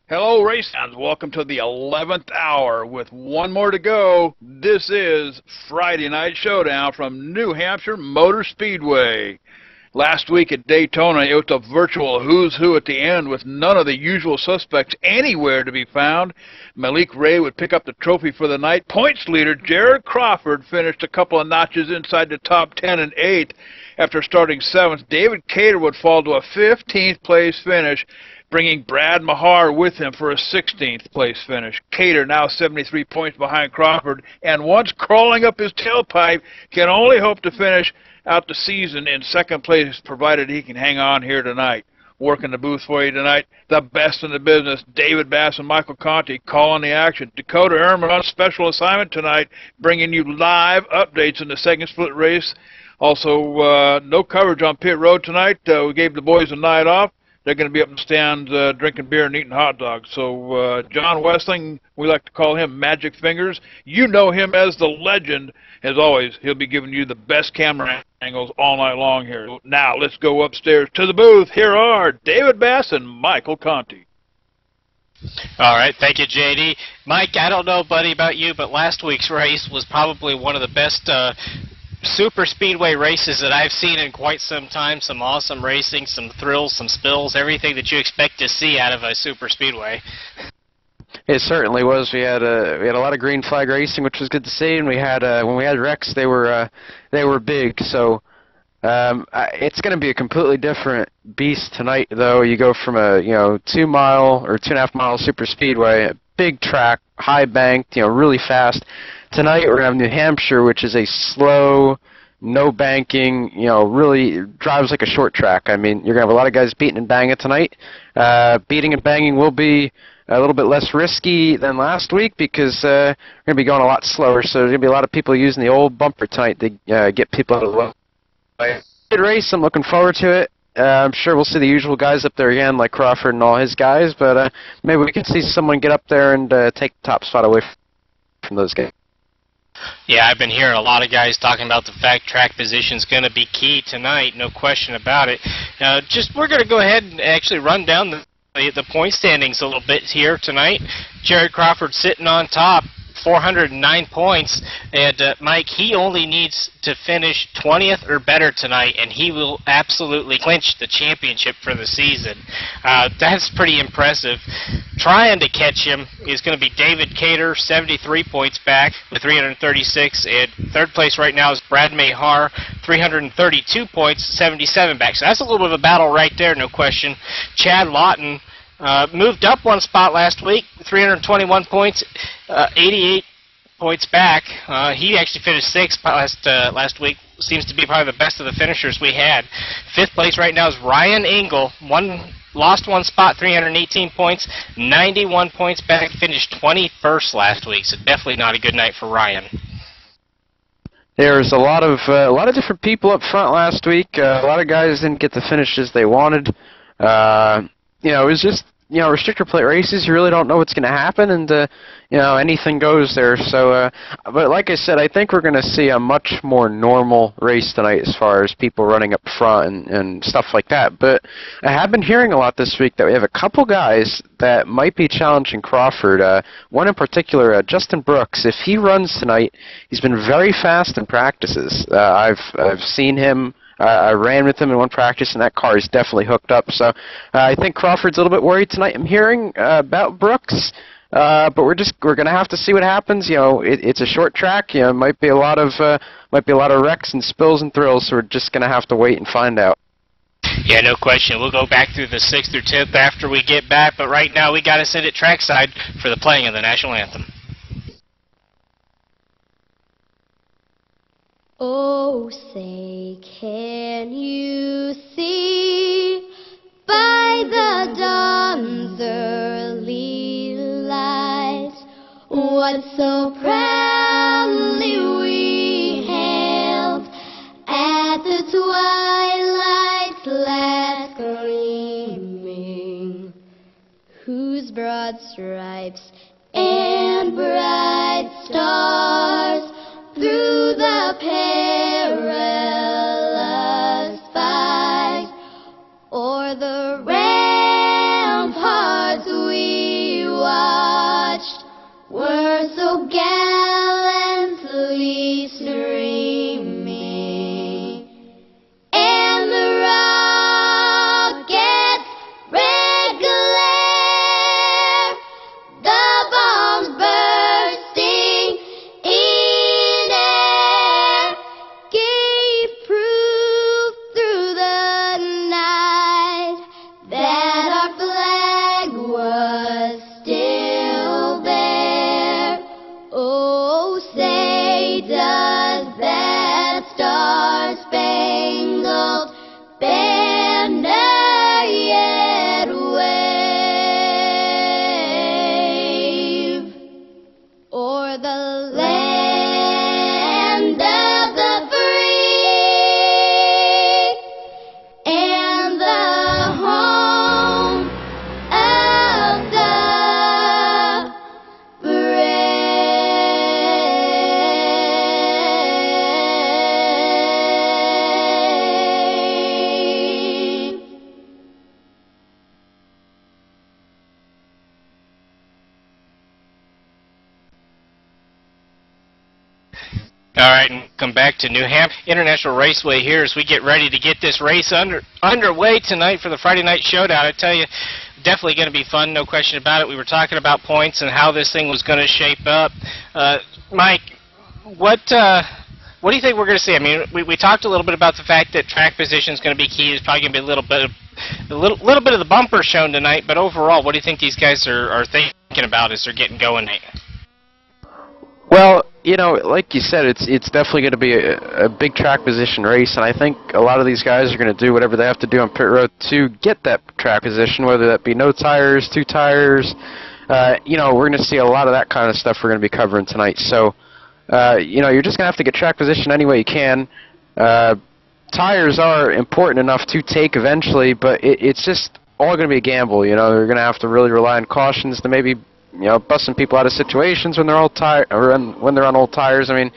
Hello, race fans. Welcome to the 11th hour. With one more to go, this is Friday Night Showdown from New Hampshire Motor Speedway. Last week at Daytona, it was a virtual who's who at the end with none of the usual suspects anywhere to be found. Malik Ray would pick up the trophy for the night. Points leader Jared Crawford finished a couple of notches inside the top 10 and 8 after starting 7th. David Cater would fall to a 15th place finish, bringing Brad Mahar with him for a 16th place finish. Cater, now 73 points behind Crawford, and once crawling up his tailpipe, can only hope to finish out the season in 2nd place, provided he can hang on here tonight. Working the booth for you tonight, the best in the business, David Bass and Michael Conti calling the action. Dakota Herman on special assignment tonight, bringing you live updates in the 2nd split race. Also, no coverage on pit road tonight. We gave the boys a night off. They're going to be up in the stands drinking beer and eating hot dogs. So John Westling, we like to call him Magic Fingers. You know him as the legend. As always, he'll be giving you the best camera angles all night long here. Now, let's go upstairs to the booth. Here are David Bass and Michael Conti. All right, thank you, JD. Mike, I don't know, buddy, about you, but last week's race was probably one of the best super speedway races that I've seen in quite some time. Some awesome racing, some thrills, some spills, everything that you expect to see out of a super speedway. It certainly was. We had a lot of green flag racing, which was good to see, and we had when we had wrecks, they were big. So it's going to be a completely different beast tonight, though. You go from a 2-mile or 2.5-mile super speedway, a big track, high banked, really fast. Tonight we're going to have New Hampshire, which is a slow, no banking, really drives like a short track. I mean, you're going to have a lot of guys beating and banging tonight. Beating and banging will be a little bit less risky than last week because we're going to be going a lot slower, so there's going to be a lot of people using the old bumper tonight to get people out of the way. Good race. I'm looking forward to it. I'm sure we'll see the usual guys up there again, like Crawford and all his guys, but maybe we can see someone get up there and take the top spot away from those guys. Yeah, I've been hearing a lot of guys talking about the fact track position is going to be key tonight, no question about it. We're going to go ahead and actually run down the point standings a little bit here tonight. Jared Crawford sitting on top, 409 points, and Mike, he only needs to finish 20th or better tonight, and he will absolutely clinch the championship for the season. That's pretty impressive. Trying to catch him is going to be David Cater, 73 points back with 336, and 3rd place right now is Brad Mahar, 332 points, 77 back. So that's a little bit of a battle right there, no question. Chad Lawton moved up 1 spot last week, 321 points, 88 points back. He actually finished 6th last week. Seems to be probably the best of the finishers we had. 5th place right now is Ryan Engel. Lost 1 spot, 318 points, 91 points back. Finished 21st last week, so definitely not a good night for Ryan. There's a lot of different people up front last week. A lot of guys didn't get the finishes they wanted. It was just, restrictor plate races, you really don't know what's going to happen, and, anything goes there. So, but like I said, I think we're going to see a much more normal race tonight as far as people running up front and stuff like that. But I have been hearing a lot this week that we have a couple guys that might be challenging Crawford. One in particular, Justin Brooks. If he runs tonight, he's been very fast in practices. I've seen him. I ran with him in one practice, and that car is definitely hooked up. So I think Crawford's a little bit worried tonight. I'm hearing about Brooks, but we're going to have to see what happens. It's a short track. Might be a lot of wrecks and spills and thrills. So we're just going to have to wait and find out. Yeah, no question. We'll go back through the 6th or 10th after we get back. But right now we got to send it trackside for the playing of the national anthem. Oh, say, can you see by the dawn's early light what so proudly we hailed at the twilight's last gleaming, whose broad stripes and bright stars through the perilous fight o'er the ramparts we All right, and come back to New Hampshire International Raceway here as we get ready to get this race underway tonight for the Friday night showdown. I tell you, definitely going to be fun, no question about it. We were talking about points and how this thing was going to shape up. Mike, what do you think we're going to see? I mean, we talked a little bit about the fact that track position is going to be key. There's probably going to be a little bit of the bumper shown tonight, but overall, what do you think these guys are thinking about as they're getting going? Well, you know, like you said, it's definitely going to be a big track position race, and I think a lot of these guys are going to do whatever they have to do on pit road to get that track position, whether that be no tires, 2 tires. You know, we're going to see a lot of that kind of stuff we're going to be covering tonight. So, you know, you're just going to have to get track position any way you can. Tires are important enough to take eventually, but it's just all going to be a gamble. You know, you're going to have to really rely on cautions to maybe, you know, busting people out of situations when they're old when they're on old tires. I mean,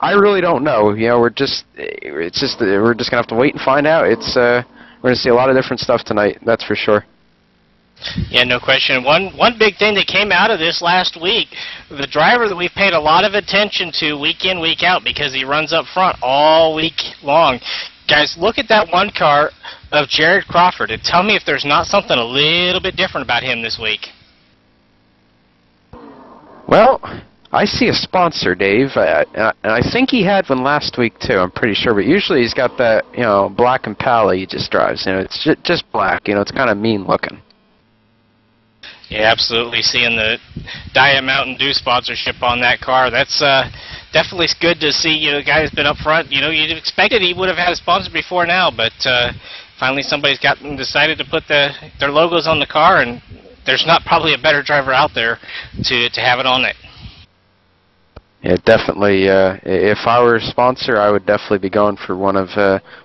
I really don't know. You know, we're just gonna have to wait and find out. We're gonna see a lot of different stuff tonight. That's for sure. Yeah, no question. One big thing that came out of this last week, the driver that we've paid a lot of attention to week in, week out, because he runs up front all week long. Guys, look at that one car of Jared Crawford and tell me if there's not something a little bit different about him this week. Well, I see a sponsor, Dave, and I think he had one last week too. I'm pretty sure, but usually he's got that, you know, black Impala he just drives. You know, it's just black. You know, it's kind of mean looking. Yeah, absolutely. Seeing the Diet Mountain Dew sponsorship on that car, that's definitely good to see. You know, the guy who's been up front. You know, you'd expected he would have had a sponsor before now, but finally somebody's decided to put their logos on the car, and there's not probably a better driver out there to have it on it. Yeah, definitely. If I were a sponsor, I would definitely be going for one of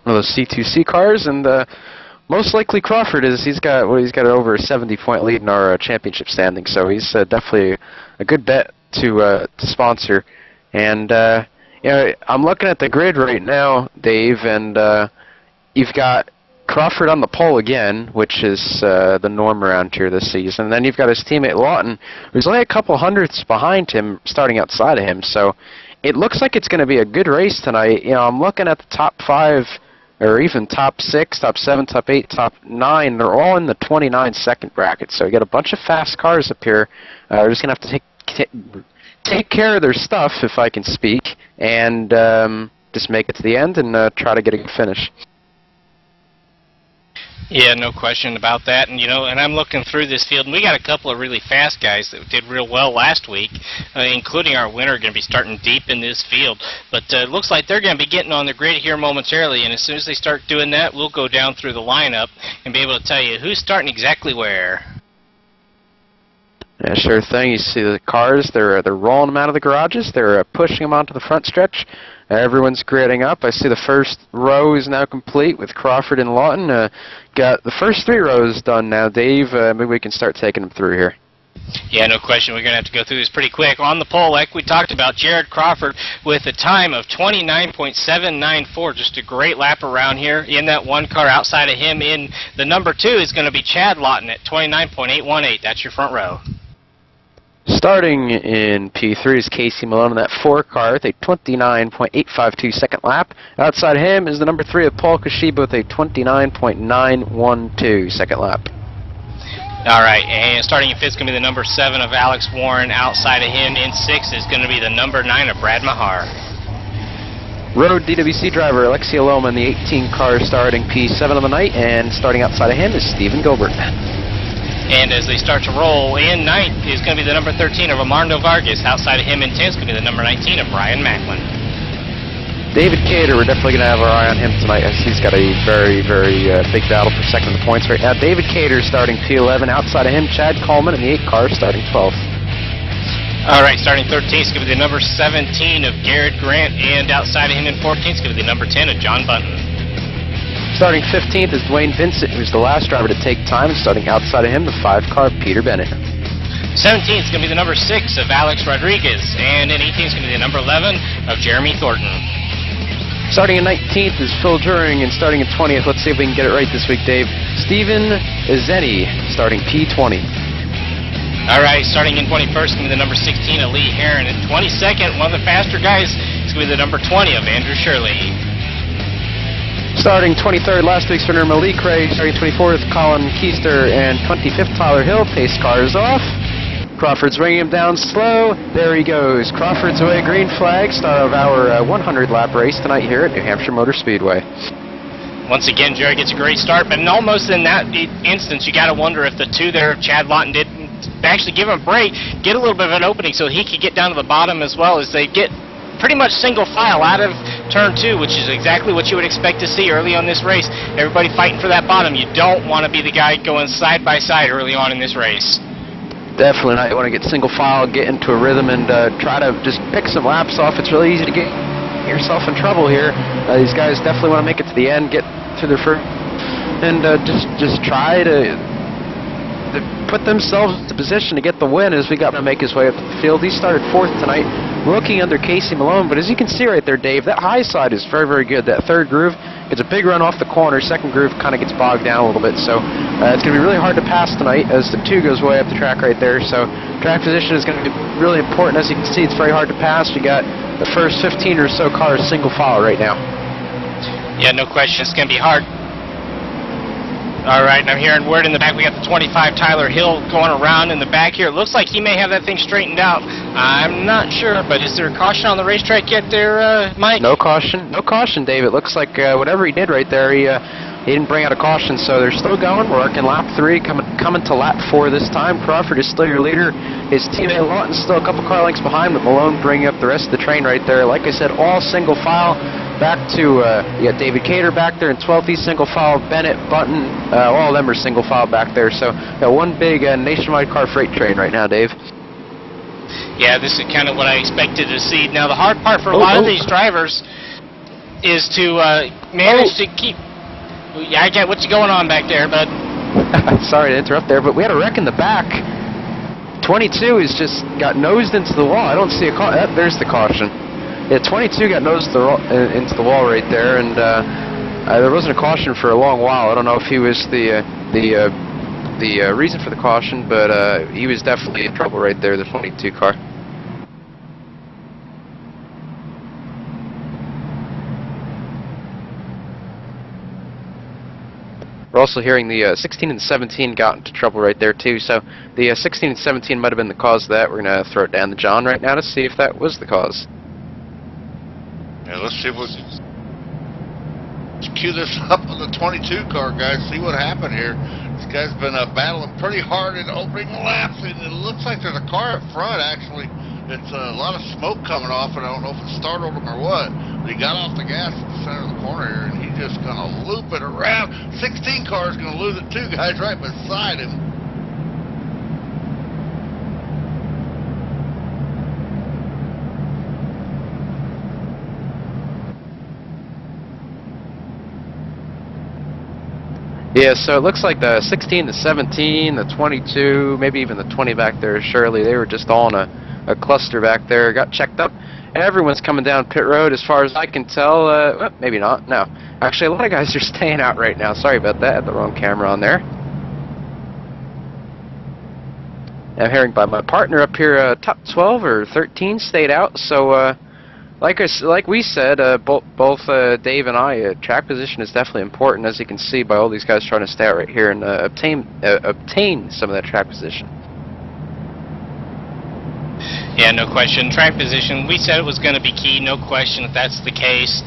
those C2C cars, and most likely Crawford is. He's got over a 70-point lead in our championship standing, so he's definitely a good bet to sponsor. And you know, I'm looking at the grid right now, Dave, and you've got Crawford on the pole again, which is the norm around here this season. And then you've got his teammate Lawton, who's only a couple hundredths behind him, starting outside of him. So it looks like it's going to be a good race tonight. You know, I'm looking at the top 5, or even top 6, top 7, top 8, top 9. They're all in the 29-second bracket. So you got a bunch of fast cars up here. We're just going to have to take care of their stuff, if I can speak, and just make it to the end and try to get a good finish. Yeah, no question about that. And, you know, and I'm looking through this field, and we got a couple of really fast guys that did real well last week, including our winner, going to be starting deep in this field. But it looks like they're going to be getting on the grid here momentarily, and as soon as they start doing that, we'll go down through the lineup and be able to tell you who's starting exactly where. Yeah, sure thing. You see the cars, they're rolling them out of the garages, they're pushing them onto the front stretch. Everyone's gridding up. I see the first row is now complete with Crawford and Lawton. Got the first 3 rows done now, Dave. Maybe we can start taking them through here. Yeah, no question. We're going to have to go through this pretty quick. On the pole, like we talked about, Jared Crawford with a time of 29.794. Just a great lap around here. In that one car outside of him in the number 2 is going to be Chad Lawton at 29.818. That's your front row. Starting in P3 is Casey Malone in that 4 car with a 29.852 second lap. Outside him is the number 3 of Paul Kusheba with a 29.912 second lap. All right, and starting in 5th is going to be the number 7 of Alex Warren. Outside of him in 6th is going to be the number 9 of Brad Mahar. Road DWC driver Alexia Loma in the 18 car starting P7 of the night, and starting outside of him is Stephen Gilbert. And as they start to roll, in 9th is going to be the number 13 of Armando Vargas. Outside of him in 10th is going to be the number 19 of Brian Macklin. David Cater, we're definitely going to have our eye on him tonight, as he's got a very, very big battle for second in the points right now. David Cater starting P11. Outside of him, Chad Coleman in the 8 car starting 12th. All right, starting 13th is going to be the number 17 of Garrett Grant. And outside of him in 14th is going to be the number 10 of John Bunton. Starting 15th is Dwayne Vincent, who's the last driver to take time, and starting outside of him, the 5 car Peter Bennett. 17th is going to be the number 6 of Alex Rodriguez, and in 18th is going to be the number 11 of Jeremy Thornton. Starting in 19th is Phil During, and starting in 20th, let's see if we can get it right this week, Dave, Stephen Izeni, starting P20. All right, starting in 21st is going to be the number 16 of Lee Herren. At 22nd, one of the faster guys is That's going to be the number 20 of Andrew Shirley. Starting 23rd, last week's winner Malik Ray. Starting 24th, Colin Keister, and 25th, Tyler Hill. Pace car is off. Crawford's bringing him down slow. There he goes. Crawford's away, green flag. Start of our 100-lap race tonight here at New Hampshire Motor Speedway. Once again, Jerry gets a great start, but almost in that instance, you got to wonder if the two there, Chad Lawton, did actually give him a break, get a little bit of an opening so he could get down to the bottom as well, as they get pretty much single file out of turn 2, which is exactly what you would expect to see early on this race. Everybody fighting for that bottom. You don't want to be the guy going side by side early on in this race. Definitely not. You want to get single file, get into a rhythm, and try to just pick some laps off. It's really easy to get yourself in trouble here. These guys definitely want to make it to the end, get to their first, and just try to put themselves into position to get the win as we got to make his way up the field. He started 4th tonight, rookie under Casey Malone, but as you can see right there, Dave, that high side is very, very good. That third groove gets a big run off the corner. Second groove kind of gets bogged down a little bit, so it's going to be really hard to pass tonight as the 2 goes way up the track right there. So track position is going to be really important. As you can see, it's very hard to pass. You got the first 15 or so cars single file right now. Yeah, no question. It's going to be hard. All right, and I'm hearing word in the back. We got the 25 Tyler Hill going around in the back here. It looks like he may have that thing straightened out. I'm not sure, but is there a caution on the racetrack yet there, Mike? No caution. No caution, Dave. It looks like whatever he did right there, he didn't bring out a caution, so they're still going. We're working lap 3, coming to lap 4 this time. Crawford is still your leader. His teammate Lawton's still a couple car lengths behind, but Malone bringing up the rest of the train right there. Like I said, all single file. Back to, you got David Cater back there in 12th, he's single file, Bennett, Button, all of them are single file back there. So, got one big nationwide car freight train right now, Dave. Yeah, this is kind of what I expected to see. Now, the hard part for a lot of these drivers is to manage to keep... Yeah, I get what's going on back there, bud. Sorry to interrupt there, but we had a wreck in the back. 22 has just got nosed into the wall. I don't see a car. There's the caution. Yeah, 22 got nosed into the wall right there, and there wasn't a caution for a long while. I don't know if he was the reason for the caution, but he was definitely in trouble right there, the 22 car. We're also hearing the 16 and 17 got into trouble right there too, so the 16 and 17 might have been the cause of that. We're going to throw it down to John right now to see if that was the cause. Yeah, let's see what... Let's cue this up on the 22 car, guys. See what happened here. This guy's been battling pretty hard in opening laps, and it looks like there's a car up front, actually. It's a lot of smoke coming off, and I don't know if it startled him or what. But he got off the gas at the center of the corner here, and he's just going to loop it around. 16 car is going to lose it. 2 guys right beside him. Yeah, so it looks like the 16, the 17, the 22, maybe even the 20 back there, Shirley, they were just all in a cluster back there. Got checked up. Everyone's coming down pit road as far as I can tell. Well, maybe not. No. Actually, a lot of guys are staying out right now. Sorry about that. I had the wrong camera on there. I'm hearing by my partner up here, top 12 or 13 stayed out, so... Like we said, both Dave and I, track position is definitely important, as you can see by all these guys trying to stay out right here and obtain some of that track position. Yeah, no question. Track position, we said it was going to be key, no question if that's the case.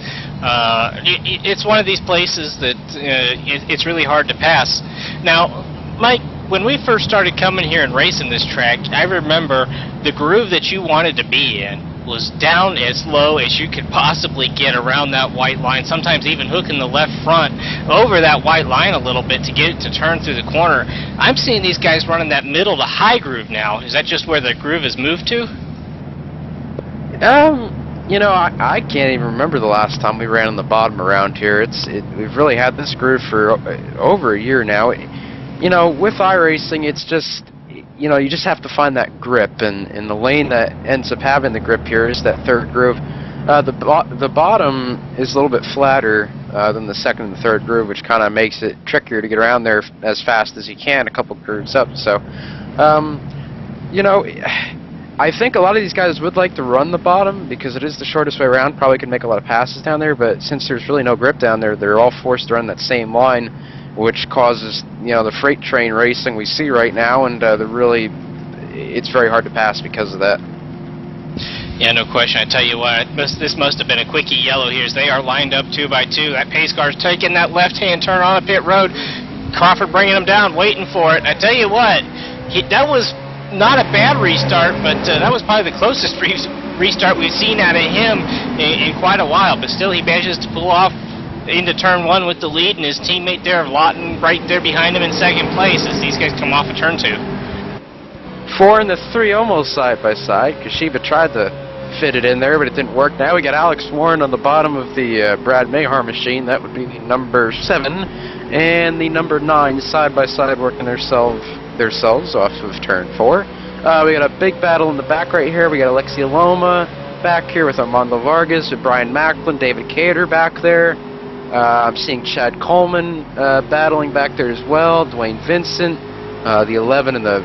It's one of these places that it's really hard to pass. Now, Mike, when we first started coming here and racing this track, I remember the groove that you wanted to be in was down as low as you could possibly get around that white line, sometimes even hooking the left front over that white line a little bit to get it to turn through the corner. I'm seeing these guys running that middle to high groove now. Is that just where the groove has moved to? You know, I can't even remember the last time we ran on the bottom around here. We've really had this groove for over a year now. You know, with iRacing, it's just... You know, you just have to find that grip, and the lane that ends up having the grip here is that third groove. The bottom is a little bit flatter than the second and the third groove, which kind of makes it trickier to get around there as fast as you can, a couple grooves up. So, you know, I think a lot of these guys would like to run the bottom because it is the shortest way around. Probably could make a lot of passes down there, but since there's really no grip down there, they're all forced to run that same line, which causes, you know, the freight train racing we see right now, and it's very hard to pass because of that. Yeah, no question. I tell you what, this must have been a quickie yellow here as they are lined up 2 by 2. That pace car's taking that left-hand turn on a pit road. Crawford bringing him down, waiting for it. I tell you what, that was not a bad restart, but that was probably the closest restart we've seen out of him in quite a while. But still, he manages to pull off into turn 1 with the lead, and his teammate there, Lawton, right there behind him in second place as these guys come off of turn 2. 4 and the 3 almost side by side. Kusheba tried to fit it in there, but it didn't work. Now we got Alex Warren on the bottom of the Brad Mayhar machine. That would be the number 7 and the number 9 side by side working themselves off of turn 4. We got a big battle in the back right here. We got Alexia Loma back here with Armando Vargas, with Brian Macklin, David Cater back there. I'm seeing Chad Coleman battling back there as well, Dwayne Vincent. The 11 and the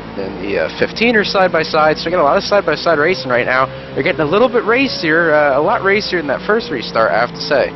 15 are side by side, so we got a lot of side by side racing right now. They're getting a little bit racier, a lot racier than that first restart, I have to say.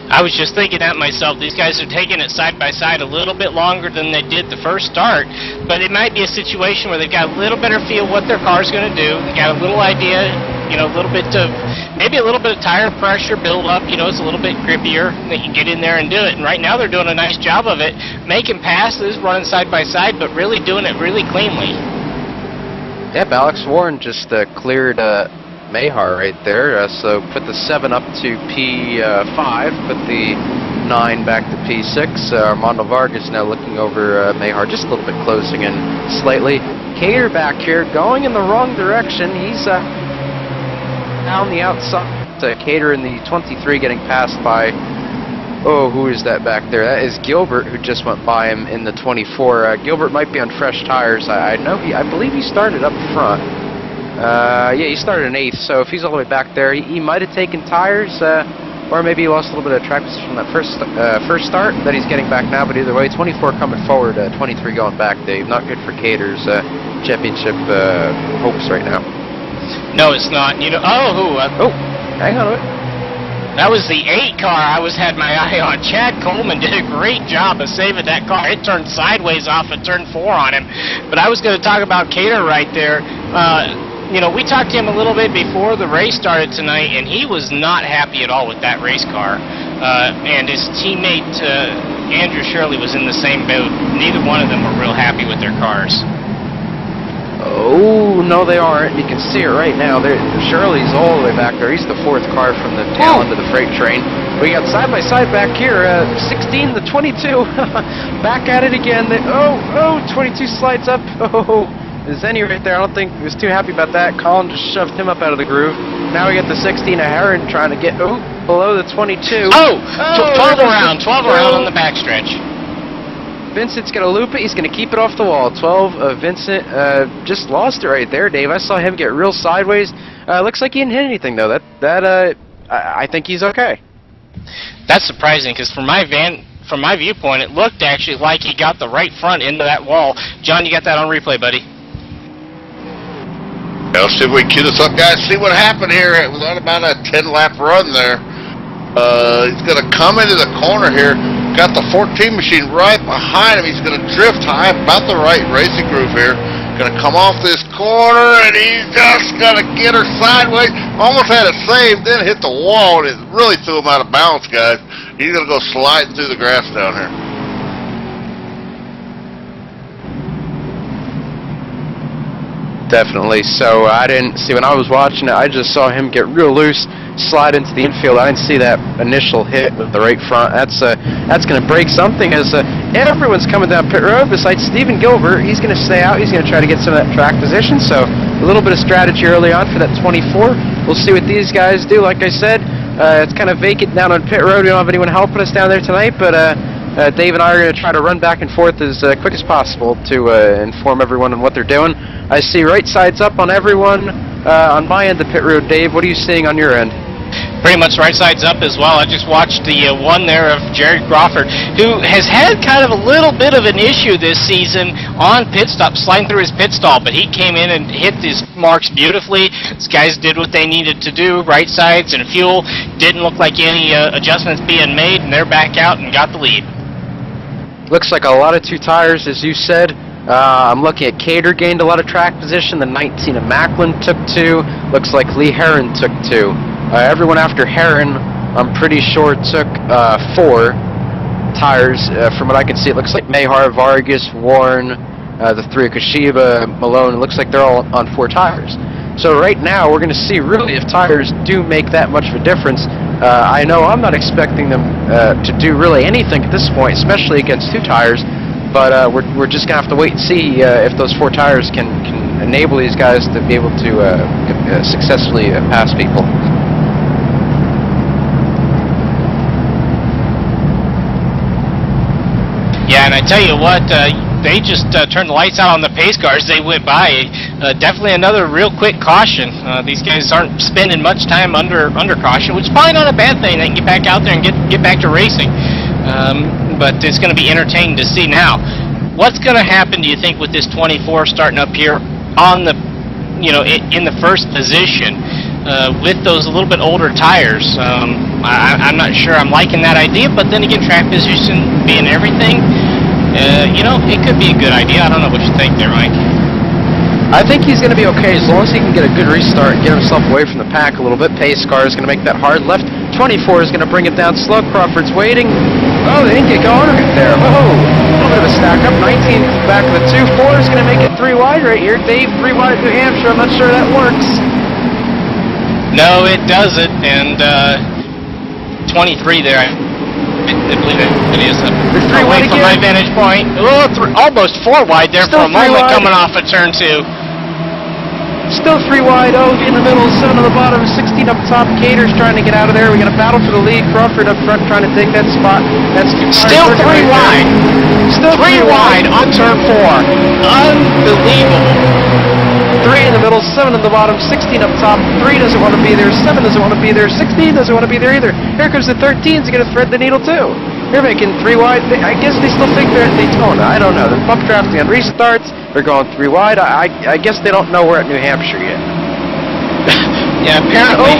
I was just thinking that myself. These guys are taking it side by side a little bit longer than they did the first start, but it might be a situation where they've got a little better feel what their car's going to do. They got a little idea, you know, a little bit of, maybe a little bit of tire pressure build up, you know, it's a little bit grippier. They can get in there and do it, and right now they're doing a nice job of it, making passes, running side by side, but really doing it really cleanly. Yep, Alex Warren just cleared Mayhar right there, so put the 7 up to P5, put the 9 back to P6. Armando Vargas now looking over Mayhar, just a little bit closing in slightly. Cater back here, going in the wrong direction. He's down the outside. Cater in the 23 getting passed by, oh, who is that back there? That is Gilbert, who just went by him in the 24. Gilbert might be on fresh tires. I believe he started up front. Yeah, he started in 8th, so if he's all the way back there, he might have taken tires, or maybe he lost a little bit of track position from that first start that he's getting back now, but either way, 24 coming forward, 23 going back, Dave. Not good for Cater's championship hopes right now. No, it's not. You know, oh, hang on a minute. That was the 8 car I had my eye on. Chad Coleman did a great job of saving that car. It turned sideways off at turn 4 on him. But I was going to talk about Cater right there. You know, we talked to him a little bit before the race started tonight, and he was not happy at all with that race car. And his teammate, Andrew Shirley, was in the same boat. Neither one of them were real happy with their cars. Oh, no, they aren't. You can see it right now. Shirley's all the way back there. He's the 4th car from the tail end of the freight train. We got side-by-side back here. 16 to 22. Back at it again. 22 slides up. Oh, Zenny right there. I don't think he was too happy about that. Colin just shoved him up out of the groove. Now we got the 16 of Herren trying to get below the 22. 12 around on the backstretch. Vincent's going to loop it. He's going to keep it off the wall. 12, Vincent just lost it right there, Dave. I saw him get real sideways. Looks like he didn't hit anything, though. I think he's okay. That's surprising, because from my viewpoint, it looked actually like he got the right front into that wall. John, you got that on replay, buddy? Well, see if we can cue this up, guys. See what happened here. It was about a 10-lap run there. He's going to come into the corner here. Got the 14 machine right behind him. He's going to drift high about the right racing groove here. Going to come off this corner, and he's just going to get her sideways. Almost had it saved, then hit the wall, and it really threw him out of balance, guys. He's going to go sliding through the grass down here. Definitely. So I didn't see, when I was watching it, I just saw him get real loose, slide into the infield. I didn't see that initial hit with the right front. That's going to break something, as everyone's coming down pit road besides Stephen Gilbert. He's going to stay out. He's going to try to get some of that track position. So a little bit of strategy early on for that 24. We'll see what these guys do. Like I said, it's kind of vacant down on pit road. We don't have anyone helping us down there tonight, but Dave and I are going to try to run back and forth as quick as possible to inform everyone on what they're doing. I see right sides up on everyone on my end of pit road. Dave, what are you seeing on your end? Pretty much right sides up as well. I just watched the one there of Jared Crawford, who has had kind of a little bit of an issue this season on pit stop, sliding through his pit stall, but he came in and hit his marks beautifully. These guys did what they needed to do, right sides and fuel. Didn't look like any adjustments being made, and they're back out and got the lead. Looks like a lot of 2 tires, as you said. I'm looking at Cater gained a lot of track position. The 19 of Macklin took 2. Looks like Lee Herren took 2. Everyone after Herren, I'm pretty sure, took 4 tires. From what I can see, it looks like Mayhar, Vargas, Warren, the 3 of Kusheba, Malone. It looks like they're all on 4 tires. So right now, we're going to see really if tires do make that much of a difference. I know I'm not expecting them to do really anything at this point, especially against 2 tires. But we're just going to have to wait and see if those 4 tires can enable these guys to be able to successfully pass people. Yeah, and I tell you what, they just turned the lights out on the pace cars. They went by. Definitely another real quick caution. These guys aren't spending much time under caution, which is probably not a bad thing. They can get back out there and get back to racing. But it's going to be entertaining to see now. What's going to happen, do you think, with this 24 starting up here on the, in the first position with those a little bit older tires? I'm not sure I'm liking that idea, but then again, track position being everything, it could be a good idea. I don't know what you think there, Mike. I think he's going to be okay as long as he can get a good restart and get himself away from the pack a little bit. Pace car is going to make that hard left. 24 is going to bring it down slow. Crawford's waiting. Oh, they didn't get going right there. Oh, a little bit of a stack up. 19 back of the 2. 4 is going to make it 3 wide right here. Dave, 3 wide New Hampshire. I'm not sure that works. No, it doesn't. And 23 there, I believe it is. Away from my vantage point. Oh, almost 4 wide there for a moment coming off of turn 2. Still 3 wide. Oh, in the middle, 7 on the bottom, 16 up top. Cater's trying to get out of there. We got a battle for the lead. Crawford up front trying to take that spot. That's still 3 wide. Still 3 wide on turn 4. Unbelievable. 3 in the middle, 7 in the bottom, 16 up top. 3 doesn't want to be there. 7 doesn't want to be there. 16 doesn't want to be there either. Here comes the 13s. Going to thread the needle too. They're making 3 wide. I guess they still think they're at Daytona. I don't know. They're bump drafting on restarts. They're going 3 wide. I guess they don't know we're at New Hampshire yet. Yeah, apparently.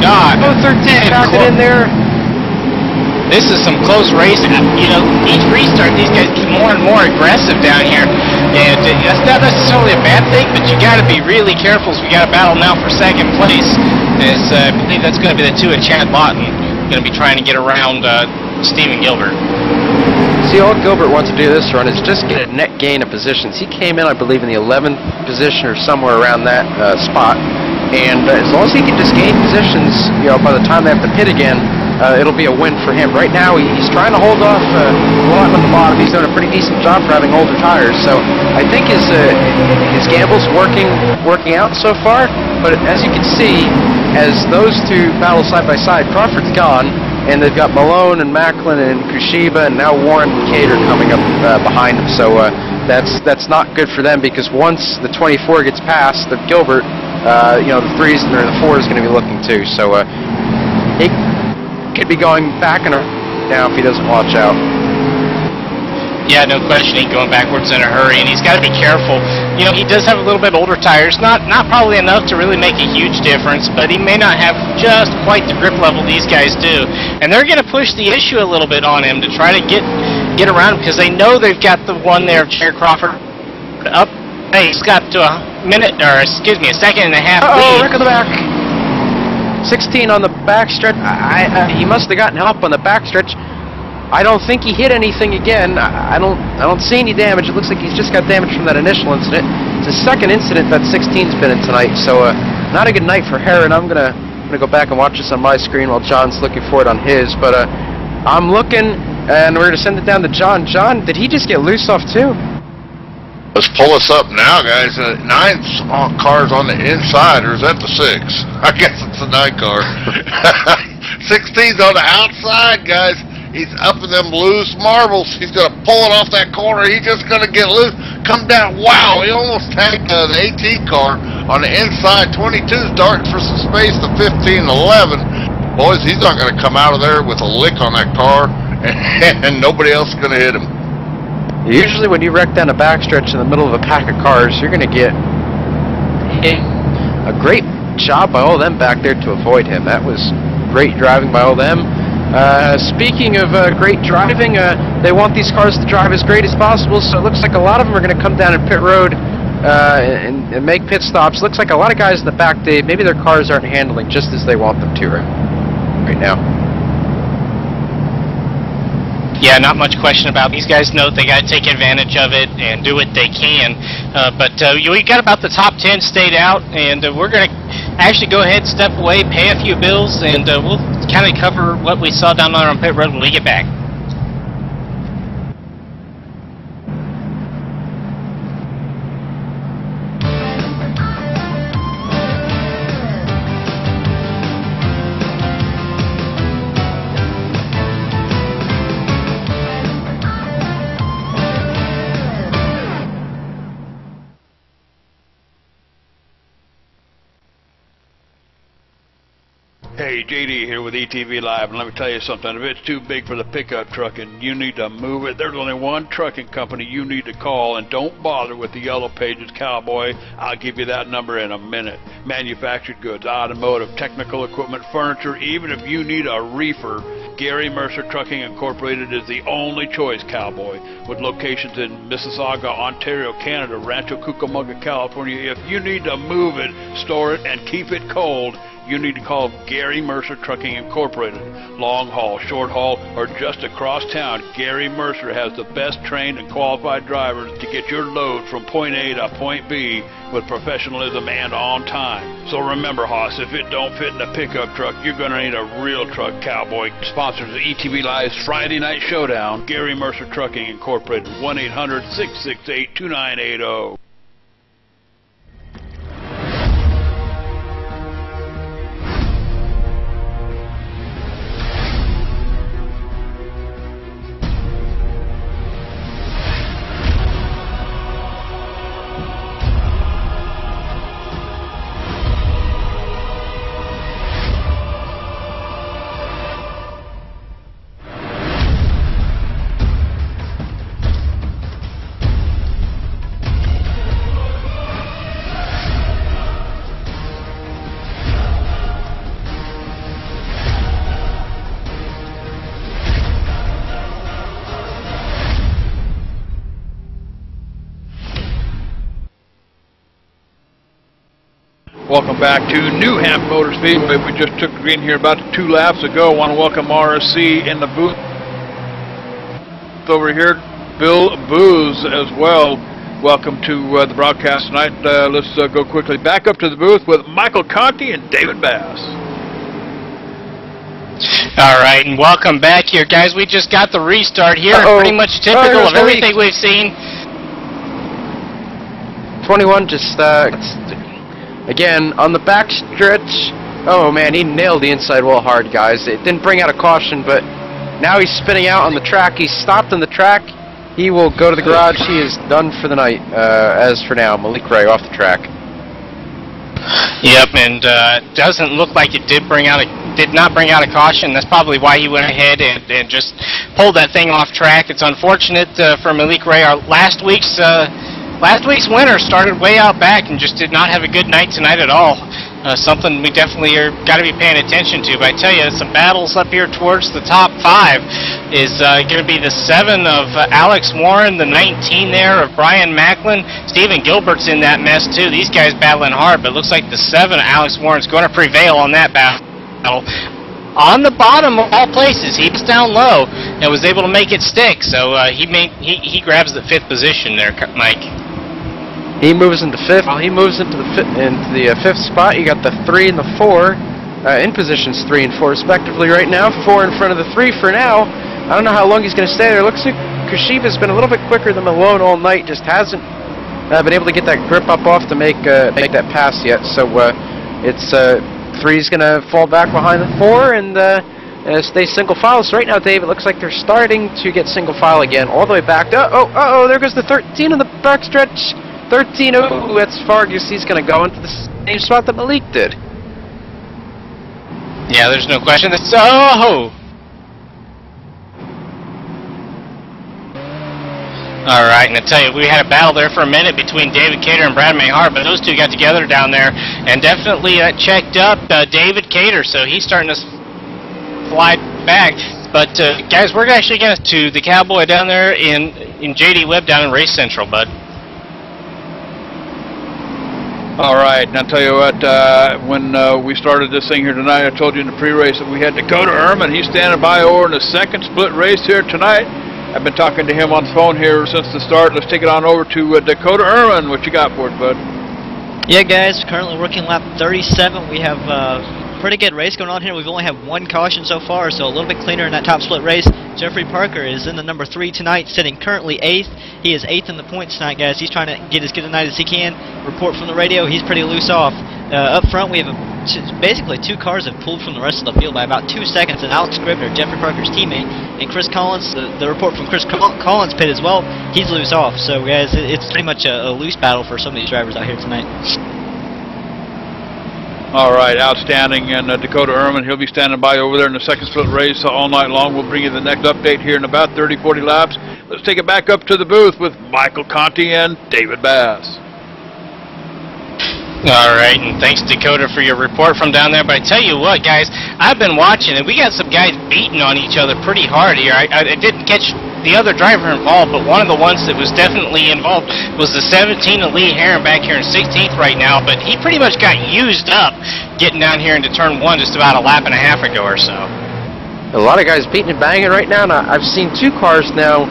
God. Oh, 13 back it in there. This is some close racing. Each restart, these guys get more and more aggressive down here. And that's not necessarily a bad thing, but you got to be really careful. So we got a battle now for second place. As, I believe that's going to be the 2 of Chad Lawton. Going to be trying to get around Stephen Gilbert. See, all Gilbert wants to do this run is just get a net gain of positions. He came in, I believe, in the 11th position or somewhere around that spot. And as long as he can just gain positions, by the time they have to pit again, it'll be a win for him. Right now, he's trying to hold off Lawton on the bottom. He's doing a pretty decent job for having older tires. So I think his gamble's working out so far. But as you can see, as those 2 battle side by side, Crawford's gone. And they've got Malone and Macklin and Kusheba, and now Warren and Cater coming up behind them. So that's not good for them, because once the 24 gets past the Gilbert, the 3s and the 4 is going to be looking too. So he could be going back and now if he doesn't watch out. Yeah, no question, he's going backwards in a hurry, and he's got to be careful. He does have a little bit older tires, not probably enough to really make a huge difference, but he may not have just quite the grip level these guys do. And they're going to push the issue a little bit on him to try to get around him, because they know they've got the one there, Jared Crawford, up. Hey, he's got to a second and a half lead. Rick on the back. 16 on the back stretch. He must have gotten help on the back stretch. I don't think he hit anything again. I don't see any damage. It looks like he's just got damage from that initial incident. It's the second incident that 16's been in tonight, so not a good night for Herren. I'm gonna go back and watch this on my screen while John's looking for it on his. But I'm looking, and we're gonna send it down to John. John, did he just get loose off too? Let's pull us up now, guys. 9's car's on the inside, or is that the 6? I guess it's the 9 car. 16's on the outside, guys. He's up in them loose marbles. He's going to pull it off that corner. He's just going to get loose. Come down. Wow, he almost tagged the 18 car On the inside, 22's darting for some space to 15-11. Boys, he's not going to come out of there with a lick on that car, and nobody else is going to hit him. Usually when you wreck down a backstretch in the middle of a pack of cars, you're going to get hit. A great job by all them back there to avoid him. That was great driving by all them. Speaking of great driving, they want these cars to drive as great as possible, so it looks like a lot of them are going to come down in pit road and make pit stops. Looks like a lot of guys in the back, maybe their cars aren't handling just as they want them to right now. Yeah, not much question about it. These guys know they got to take advantage of it and do what they can. But we got about the top 10 stayed out, and we're going to actually go ahead, step away, pay a few bills, and we'll kind of cover what we saw down there on pit road when we get back. Hey, JD here with ETV Live, and let me tell you something. If it's too big for the pickup truck and you need to move it, there's only one trucking company you need to call, and don't bother with the Yellow Pages Cowboy. I'll give you that number in a minute. Manufactured goods, automotive, technical equipment, furniture, even if you need a reefer, Gary Mercer Trucking Incorporated is the only choice, Cowboy. With locations in Mississauga, Ontario, Canada, Rancho Cucamonga, California, if you need to move it, store it, and keep it cold, you need to call Gary Mercer Trucking Incorporated. Long haul, short haul, or just across town, Gary Mercer has the best trained and qualified drivers to get your load from point A to point B with professionalism and on time. So remember, Hoss, if it don't fit in a pickup truck, you're going to need a real truck, Cowboy. Sponsors of ETV Live's Friday Night Showdown, Gary Mercer Trucking Incorporated, 1-800-668-2980. Welcome back to NewHamphire Motor Speedway. We just took green here about 2 laps ago. I want to welcome RSC in the booth over here. Bill Booz as well. Welcome to the broadcast tonight. Let's go quickly back up to the booth with Michael Conti and David Bass. All right, and welcome back here, guys. We just got the restart here. Pretty much typical of everything we've seen. 21 just again, on the back stretch, oh man, he nailed the inside wall hard, guys. It didn't bring out a caution, but now he's spinning out on the track. He's stopped on the track. He will go to the garage. He is done for the night, as for now. Malik Ray off the track. Yep, and doesn't look like it did not bring out a caution. That's probably why he went ahead and just pulled that thing off track. It's unfortunate for Malik Ray. Our last week's winner started way out back and just did not have a good night tonight at all. Something we definitely are got to be paying attention to. But I tell you, some battles up here towards the top 5 is going to be the 7 of Alex Warren, the 19 there of Brian Macklin. Stephen Gilbert's in that mess too. These guys battling hard, but it looks like the 7 of Alex Warren's going to prevail on that battle. On the bottom of all places, he was down low and was able to make it stick. So he grabs the 5th position there, Mike. He moves into 5th. Well, he moves into the 5th spot. You got the 3 and the 4 in positions 3 and 4 respectively right now. 4 in front of the 3 for now. I don't know how long he's going to stay there. Looks like Kusheba's been a little bit quicker than Malone all night. Just hasn't been able to get that grip up off to make that pass yet. So it's 3's going to fall back behind the 4 and stay single file. So right now, Dave, it looks like they're starting to get single file again, all the way back. Uh-oh, there goes the 13 in the backstretch. 13, oh, that's Vargas. He's going to go into the same spot that Malik did. Yeah, there's no question. That's oh. All right, and I tell you, we had a battle there for a minute between David Cater and Brad Mayhart, but those two got together down there, and definitely checked up David Cater, so he's starting to slide back. But guys, we're actually going to the Cowboy down there in JD Webb down in Race Central, bud. All right, and I'll tell you what, when we started this thing here tonight, I told you in the pre-race that we had Dakota Herman. He's standing by over in the second split race here tonight. I've been talking to him on the phone here since the start. Let's take it on over to Dakota Herman. What you got for us, bud? Yeah, guys, currently working lap 37. We have pretty good race going on here. We've only had one caution so far, so a little bit cleaner in that top split race. Jeffrey Parker is in the number 3 tonight, sitting currently 8th. He is 8th in the points tonight, guys. He's trying to get as good a night as he can. Report from the radio, he's pretty loose off. Up front, we have basically 2 cars have pulled from the rest of the field by about 2 seconds, and Alex Scribner, Jeffrey Parker's teammate, and Chris Collins, the report from Chris Collins' pit as well, he's loose off. So, guys, it's pretty much a loose battle for some of these drivers out here tonight. All right, outstanding. And Dakota Herman, he'll be standing by over there in the second split race all night long. We'll bring you the next update here in about 30, 40 laps. Let's take it back up to the booth with Michael Conti and David Bass. All right, and thanks, Dakota, for your report from down there. But I tell you what, guys, I've been watching, and we got some guys beating on each other pretty hard here. I didn't catch the other driver involved, but one of the ones that was definitely involved was the 17 of Lee Herren back here in 16th right now, but he pretty much got used up getting down here into turn 1 just about a lap and a half ago or so. A lot of guys beating and banging right now, and I've seen 2 cars now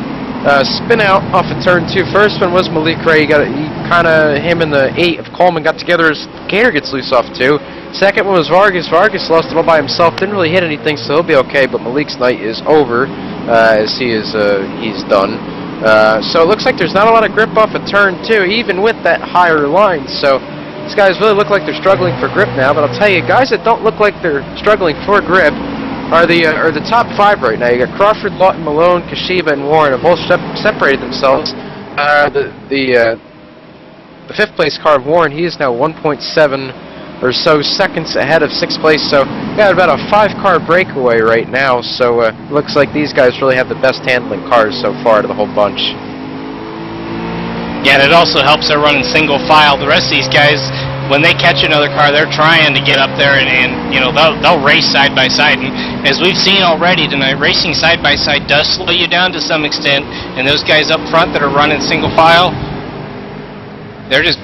spin out off of turn 2. First one was Malik Ray. Him and the 8 of Coleman got together as Gator gets loose off 2. Second one was Vargas. Vargas lost it all by himself. Didn't really hit anything, so he'll be okay. But Malik's night is over, as he's done. So it looks like there's not a lot of grip off of turn 2, even with that higher line. So these guys really look like they're struggling for grip now. But I'll tell you, guys that don't look like they're struggling for grip are the top 5 right now. You got Crawford, Lawton, Malone, Kusheba, and Warren have both separated themselves. The 5th place car of Warren, he is now 1.7 or so seconds ahead of 6th place. So got about a 5-car breakaway right now. So looks like these guys really have the best handling cars so far to the whole bunch. Yeah, and it also helps they're running single file. The rest of these guys, when they catch another car, they're trying to get up there and you know, they'll race side by side. And as we've seen already tonight, racing side by side does slow you down to some extent. And those guys up front that are running single file, they're just...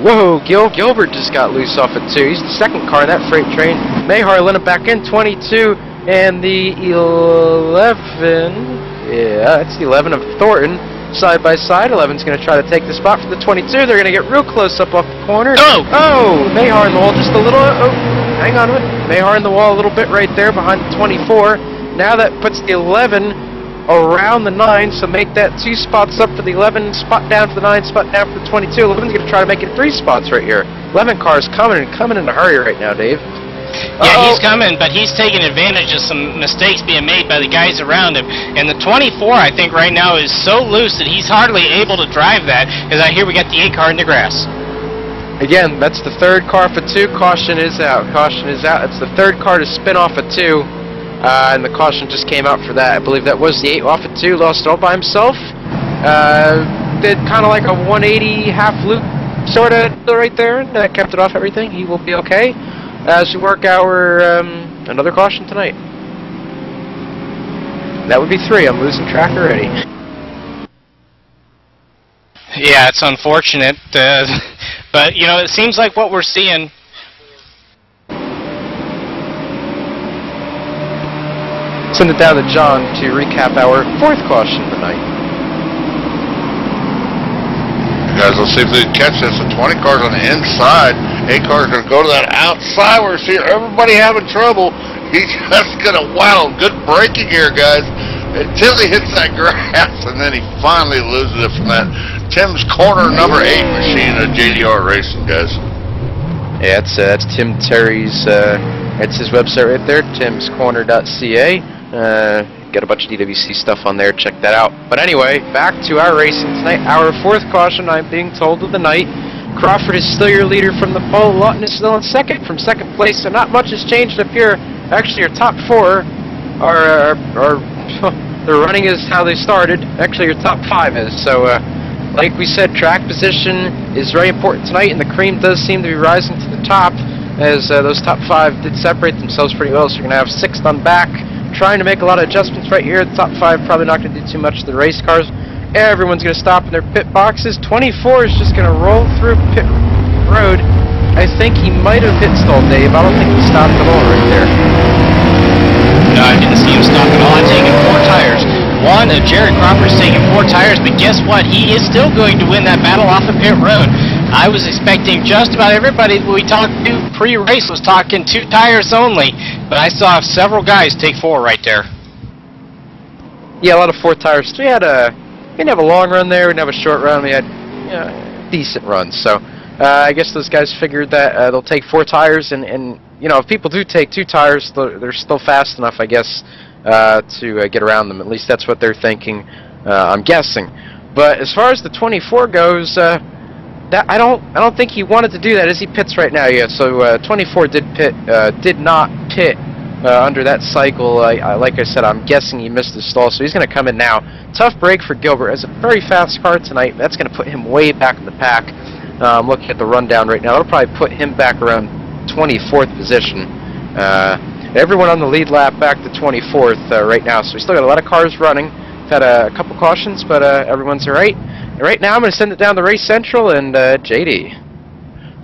Whoa, Gilbert just got loose off it too. He's the 2nd car in that freight train. Mayhar let him back in, 22, and the 11... Yeah, that's the 11 of Thornton. Side by side, 11's going to try to take the spot for the 22. They're going to get real close up off the corner. Oh, Mayhar in the wall just a little. Oh, hang on a minute. Mayhar in the wall a little bit right there behind the 24. Now that puts the 11 around the 9, so make that 2 spots up for the 11, spot down for the 9, spot down for the 22. 11's going to try to make it 3 spots right here. 11 cars coming in a hurry right now, Dave. Yeah, he's coming, but he's taking advantage of some mistakes being made by the guys around him. And the 24, I think, right now is so loose that he's hardly able to drive that. As I hear we got the 8 car in the grass. Again, that's the 3rd car for 2. Caution is out. Caution is out. It's the 3rd car to spin off of 2. And the caution just came out for that. I believe that was the 8 off of 2. Lost it all by himself. Did kind of like a 180 half loop sort of right there. And kept it off everything. He will be okay. As we work our another caution tonight. That would be 3. I'm losing track already. Yeah, it's unfortunate, but you know, it seems like what we're seeing. Send it down to John to recap our 4th caution tonight. Guys, let's see if they can catch this. The 20 cars on the inside. 8 cars going to go to that outside. We're seeing everybody having trouble. He's just going to wow. Good braking here, guys. Until he hits that grass, and then he finally loses it from that Tim's Corner number 8 machine at JDR Racing, guys. Yeah, that's Tim Terry's. That's his website right there, timscorner.ca. got a bunch of DWC stuff on there. Check that out. But anyway, back to our racing tonight. Our 4th caution, I'm being told, of the night. Crawford is still your leader from the pole. Lawton is still in second from second place, so not much has changed up here. Actually, your top 4 are they're running as how they started. Actually, your top 5 is. So, like we said, track position is very important tonight, and the cream does seem to be rising to the top, as those top 5 did separate themselves pretty well. So you're going to have 6th on back, trying to make a lot of adjustments right here. The top 5 probably not going to do too much to the race cars. Everyone's going to stop in their pit boxes. 24 is just going to roll through pit road. I think he might have pit stalled Dave. I don't think he stopped at all right there. No, I didn't see him stop at all. I'm taking 4 tires. One of Jared Crawford's taking 4 tires, but guess what? He is still going to win that battle off of pit road. I was expecting just about everybody we talked to pre-race was talking 2 tires only, but I saw several guys take 4 right there. Yeah, a lot of 4 tires. We didn't have a long run there. We didn't have a short run. We had decent runs. So I guess those guys figured that they'll take 4 tires, and if people do take 2 tires, they're still fast enough, I guess, to get around them. At least that's what they're thinking, I'm guessing. But as far as the 24 goes, that I don't think he wanted to do that. As he pits right now, yeah. So 24 did not pit under that cycle. Like I said, I'm guessing he missed his stall, so he's going to come in now. Tough break for Gilbert. As a very fast car tonight, that's going to put him way back in the pack. I'm looking at the rundown right now. That'll probably put him back around 24th position. Everyone on the lead lap back to 24th right now, so we still got a lot of cars running. We've had a couple cautions, but everyone's all right. And right now I'm going to send it down to Race Central and JD.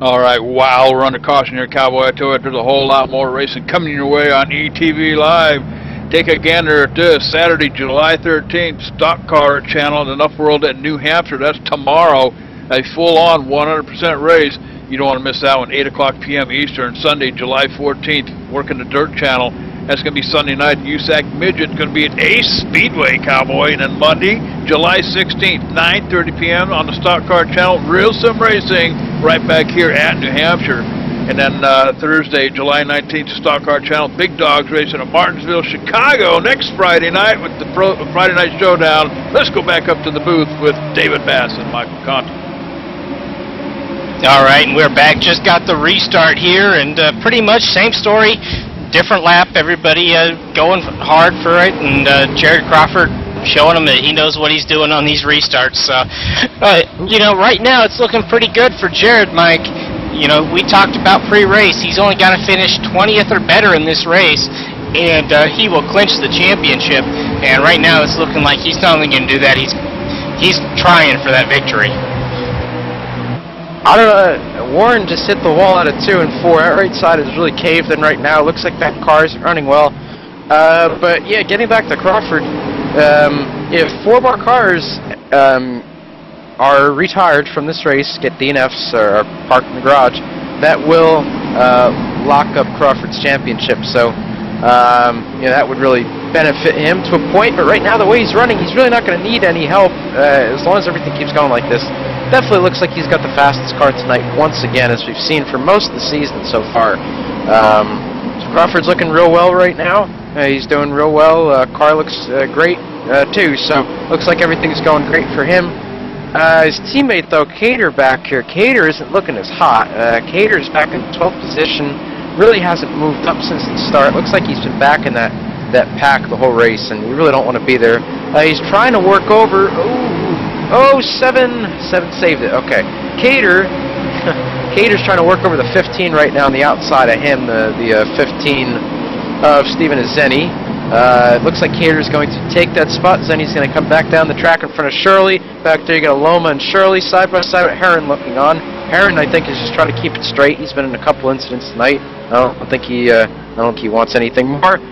All right, wow, we're under caution here, Cowboy. I tell you, there's a whole lot more racing coming your way on ETV Live. Take a gander at this Saturday, July 13th, Stock Car Channel and Enough World at New Hampshire. That's tomorrow, a full-on 100% race. You don't want to miss that one, 8 o'clock p.m. Eastern. Sunday, July 14th, working the Dirt Channel. That's going to be Sunday night, USAC Midget. Going to be at Ace Speedway, Cowboy. And then Monday, July 16th, 9:30 p.m. on the Stock Car Channel. Real Sim Racing right back here at New Hampshire. And then Thursday, July 19th, Stock Car Channel. Big Dogs Racing at Martinsville, Chicago next Friday night with the Friday Night Showdown. Let's go back up to the booth with David Bass and Michael Conti. All right, and we're back. Just got the restart here, and pretty much same story. Different lap, everybody going hard for it, and Jared Crawford showing him that he knows what he's doing on these restarts. Right now it's looking pretty good for Jared, Mike. We talked about pre-race. He's only got to finish 20th or better in this race, and he will clinch the championship. And right now it's looking like he's not only going to do that, he's trying for that victory. I don't know, Warren just hit the wall out of 2 and 4. That right side is really caved in right now. It looks like that car is running well. But yeah, getting back to Crawford, if 4 more cars are retired from this race, get DNFs or are parked in the garage, that will lock up Crawford's championship. So that would really benefit him to a point. But right now, the way he's running, he's really not going to need any help as long as everything keeps going like this. Definitely looks like he's got the fastest car tonight once again, as we've seen for most of the season so far. Crawford's looking real well right now. He's doing real well. Car looks great too, so looks like everything's going great for him. His teammate though, Cater, back here. Cater isn't looking as hot. Cater's back in 12th position. Really hasn't moved up since the start. Looks like he's been back in that pack the whole race, and we really don't want to be there. He's trying to work over. Seven saved it. Okay, Cater's trying to work over the 15 right now on the outside of him. The 15 of Steven Zenny. It looks like Cater's going to take that spot. Zenny's going to come back down the track in front of Shirley. Back there you got Loma and Shirley side by side with Herren looking on. Herren, I think, is just trying to keep it straight. He's been in a couple incidents tonight. I don't think he wants anything more.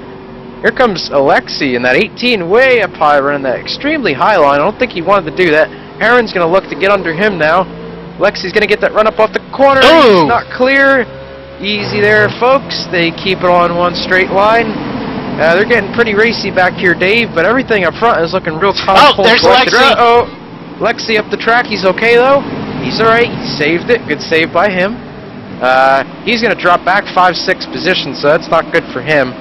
Here comes Alexi in that 18 way up high, running that extremely high line. I don't think he wanted to do that. Herren's going to look to get under him now. Alexi's going to get that run up off the corner. It's not clear. Easy there, folks. They keep it on one straight line. They're getting pretty racy back here, Dave, but everything up front is looking real calm. There's Lexi. Lexi up the track. He's okay, though. He's all right. He saved it. Good save by him. He's going to drop back 5-6 positions, so that's not good for him.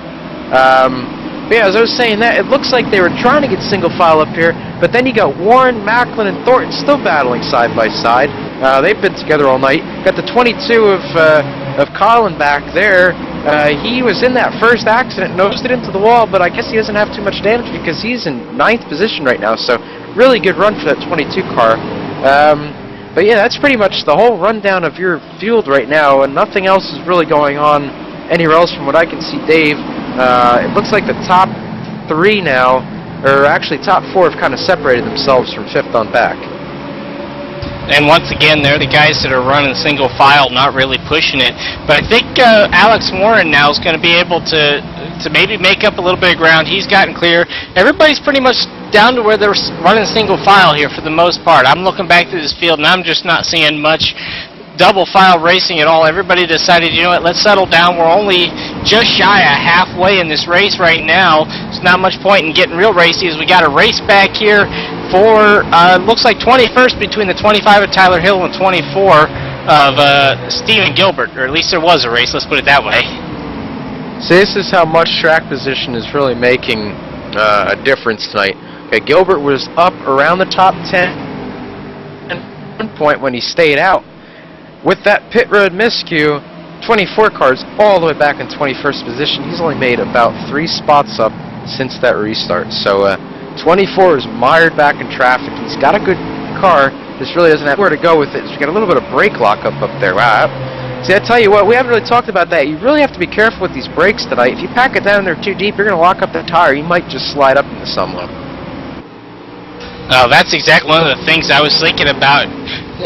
But yeah, as I was saying that, it looks like they were trying to get single file up here, but then you got Warren, Macklin, and Thornton still battling side by side. They've been together all night. Got the 22 of Colin back there. He was in that first accident, nosed it into the wall, but I guess he doesn't have too much damage because he's in 9th position right now, so really good run for that 22 car. But yeah, that's pretty much the whole rundown of your field right now, and nothing else is really going on anywhere else from what I can see, Dave. It looks like the top 3 now, or actually top 4 have kind of separated themselves from 5th on back. And once again, they're the guys that are running single file, not really pushing it. But I think Alex Warren now is going to be able to maybe make up a little bit of ground. He's gotten clear. Everybody's pretty much down to where they're running single file here for the most part. I'm looking back through this field, and I'm just not seeing much double file racing at all. Everybody decided, you know what, let's settle down. We're only just shy of halfway in this race right now. There's not much point in getting real racy as we got a race back here for, looks like 21st between the 25 of Tyler Hill and 24 of Stephen Gilbert, or at least there was a race, let's put it that way. So this is how much track position is really making a difference tonight. Okay, Gilbert was up around the top 10 at one point when he stayed out. With that pit road miscue, 24 cars all the way back in 21st position. He's only made about 3 spots up since that restart. So 24 is mired back in traffic. He's got a good car, just really doesn't have where to go with it. He's got a little bit of brake lockup up there. Wow. See, I tell you what, we haven't really talked about that. You really have to be careful with these brakes tonight. If you pack it down there too deep, you're going to lock up the tire. You might just slide up into someone. That's exactly one of the things I was thinking about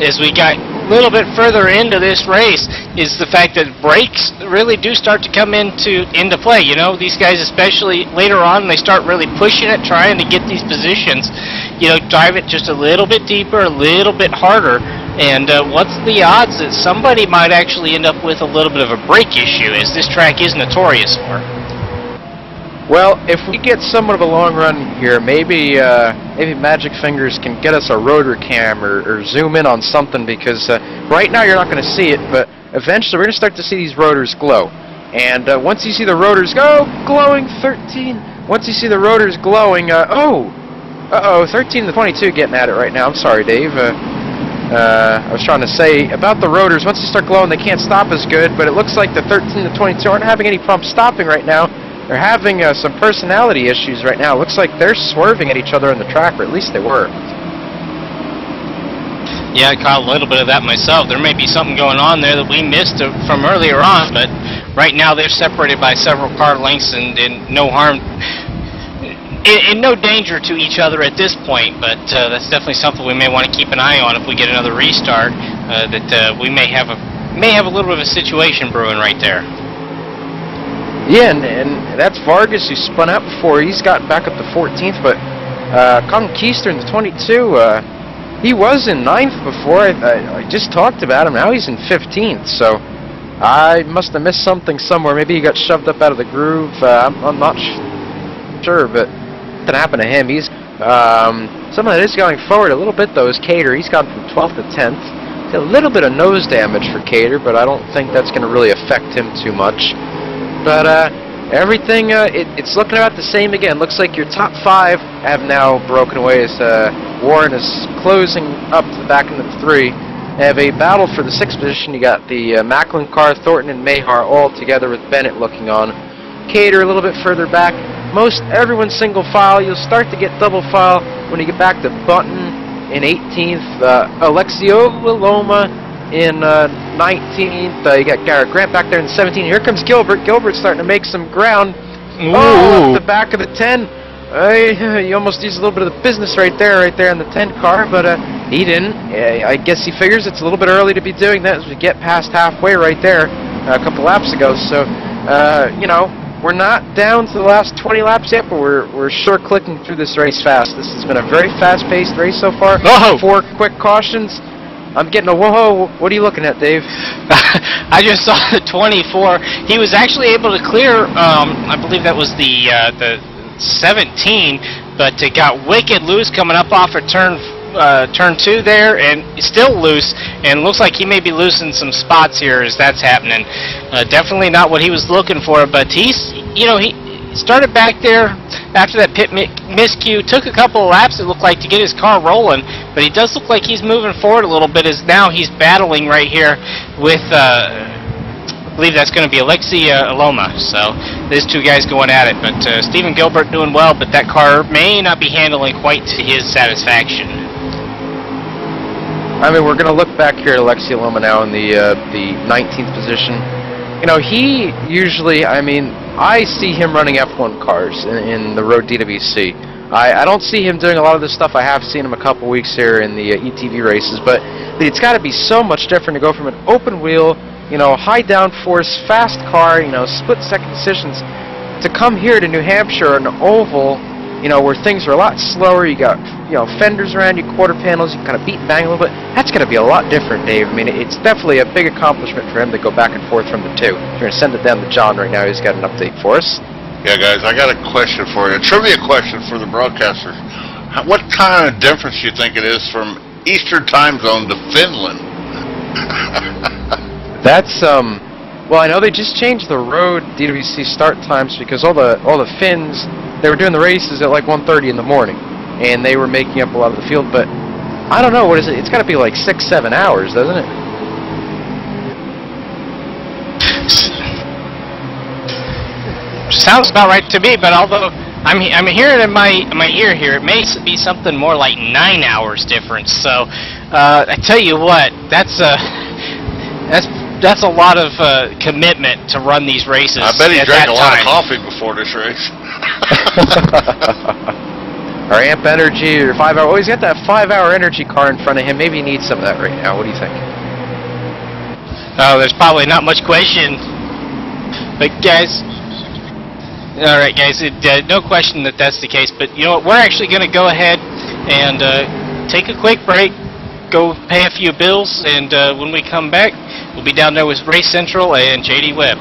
as we got a little bit further into this race, is the fact that brakes really do start to come into play. You know, these guys, especially later on, they start really pushing it, trying to get these positions, you know, drive it just a little bit deeper, a little bit harder. And what's the odds that somebody might actually end up with a little bit of a brake issue, as this track is notorious for? Well, if we get somewhat of a long run here, maybe Magic Fingers can get us a rotor cam or zoom in on something, because right now you're not going to see it, but eventually we're going to start to see these rotors glow. And once you see the rotors glowing, 13. Once you see the rotors glowing, 13 to 22 getting at it right now. I'm sorry, Dave. I was trying to say about the rotors, once they start glowing, they can't stop as good, but it looks like the 13 to 22 aren't having any problems stopping right now. They're having some personality issues right now. It looks like they're swerving at each other on the track, or at least they were. Yeah, I caught a little bit of that myself. There may be something going on there that we missed from earlier on, but right now they're separated by several car lengths and no harm, in no danger to each other at this point. But that's definitely something we may want to keep an eye on if we get another restart. That we may have a little bit of a situation brewing right there. Yeah, and that's Vargas, who spun out before. He's gotten back up to 14th, but Colin Keister in the 22, he was in 9th before. I just talked about him. Now he's in 15th, so I must have missed something somewhere. Maybe he got shoved up out of the groove. I'm not sure, but it happened to him. He's someone that is going forward a little bit, though, is Cater. He's gone from 12th to 10th. A little bit of nose damage for Cater, but I don't think that's going to really affect him too much. But everything, it's looking about the same again. Looks like your top 5 have now broken away as Warren is closing up to the back end of the 3. They have a battle for the 6th position. You got the Macklin car, Thornton and Mayhar all together with Bennett looking on. Cater a little bit further back. Most everyone's single file. You'll start to get double file when you get back to Button in 18th. Alexio Loma in 19th. You got Garrett Grant back there in 17th. Here comes Gilbert. Gilbert's starting to make some ground. Ooh. Oh, at the back of the 10. You almost used a little bit of the business right there in the 10 car, but he didn't. I guess he figures it's a little bit early to be doing that as we get past halfway right there a couple laps ago. So, you know, we're not down to the last 20 laps yet, but we're sure clicking through this race fast. This has been a very fast-paced race so far. Whoa. 4 quick cautions. I'm getting a whoa. What are you looking at, Dave? I just saw the 24. He was actually able to clear, I believe that was the 17, but it got wicked loose coming up off of turn 2 there, and still loose, and looks like he may be losing some spots here as that's happening. Definitely not what he was looking for, but he's, you know, started back there after that pit miscue, took a couple of laps, it looked like, to get his car rolling, but he does look like he's moving forward a little bit, as now he's battling right here with, I believe that's going to be Alexi Aloma. So these two guys going at it, but Stephen Gilbert doing well, but that car may not be handling quite to his satisfaction. I mean, we're going to look back here at Alexi Aloma now in the 19th position. You know, he usually, I mean, I see him running F1 cars in the Road DWC. I don't see him doing a lot of this stuff. I have seen him a couple weeks here in the ETV races, but it's got to be so much different to go from an open wheel, you know, high downforce, fast car, you know, split-second decisions, to come here to New Hampshire, an oval, you know, where things are a lot slower. You got, you know, fenders around you, quarter panels, you can kind of beat and bang a little bit. That's going to be a lot different, Dave. I mean, it's definitely a big accomplishment for him to go back and forth from the two. If you're going to send it down to John right now, he's got an update for us. Yeah, guys, I got a question for you. A trivia question for the broadcasters. What kind of difference do you think it is from Eastern time zone to Finland? That's well, I know they just changed the road DWC start times because all the Finns, they were doing the races at like 1:30 in the morning, and they were making up a lot of the field. But I don't know, what is it? It's got to be like 6-7 hours, doesn't it? Sounds about right to me. But although I'm hearing in my ear here, it may be something more like 9 hours difference. So I tell you what, that's a lot of commitment to run these races. I bet he drank a lot of coffee before this race. Or Amp Energy, or 5 hour. Oh, he's got that 5-hour energy car in front of him. Maybe he needs some of that right now. What do you think? Oh, there's probably not much question. But guys, all right, guys, no question that that's the case. But you know what? We're actually going to go ahead and take a quick break, go pay a few bills, and when we come back, we'll be down there with Race Central and JD Webb.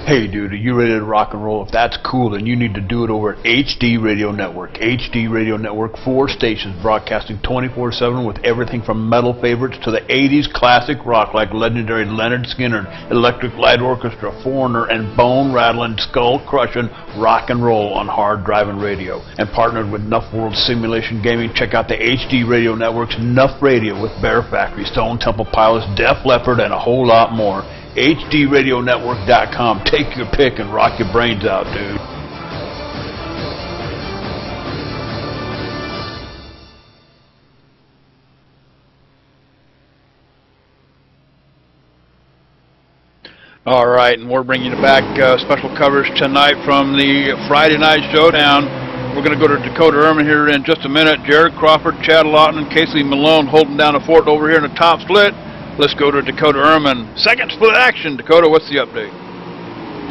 Hey dude, are you ready to rock and roll? If that's cool, then you need to do it over at HD Radio Network. HD Radio Network, 4 stations broadcasting 24/7 with everything from metal favorites to the 80s classic rock like legendary Leonard Skinner, Electric Light Orchestra, Foreigner, and bone-rattling, skull-crushing rock and roll on hard driving radio. And partnered with Nuff World Simulation Gaming, check out the HD Radio Network's Nuff Radio with Bear Factory, Stone Temple Pilots, Def Leppard, and a whole lot more. HDRadionetwork.com. Take your pick and rock your brains out, dude. All right, and we're bringing you back special coverage tonight from the Friday Night Showdown. We're going to go to Dakota Erman here in just a minute. Jared Crawford, Chad Lawton, and Casey Malone holding down the fort over here in the top split. Let's go to Dakota Erman. Second split action. Dakota, what's the update?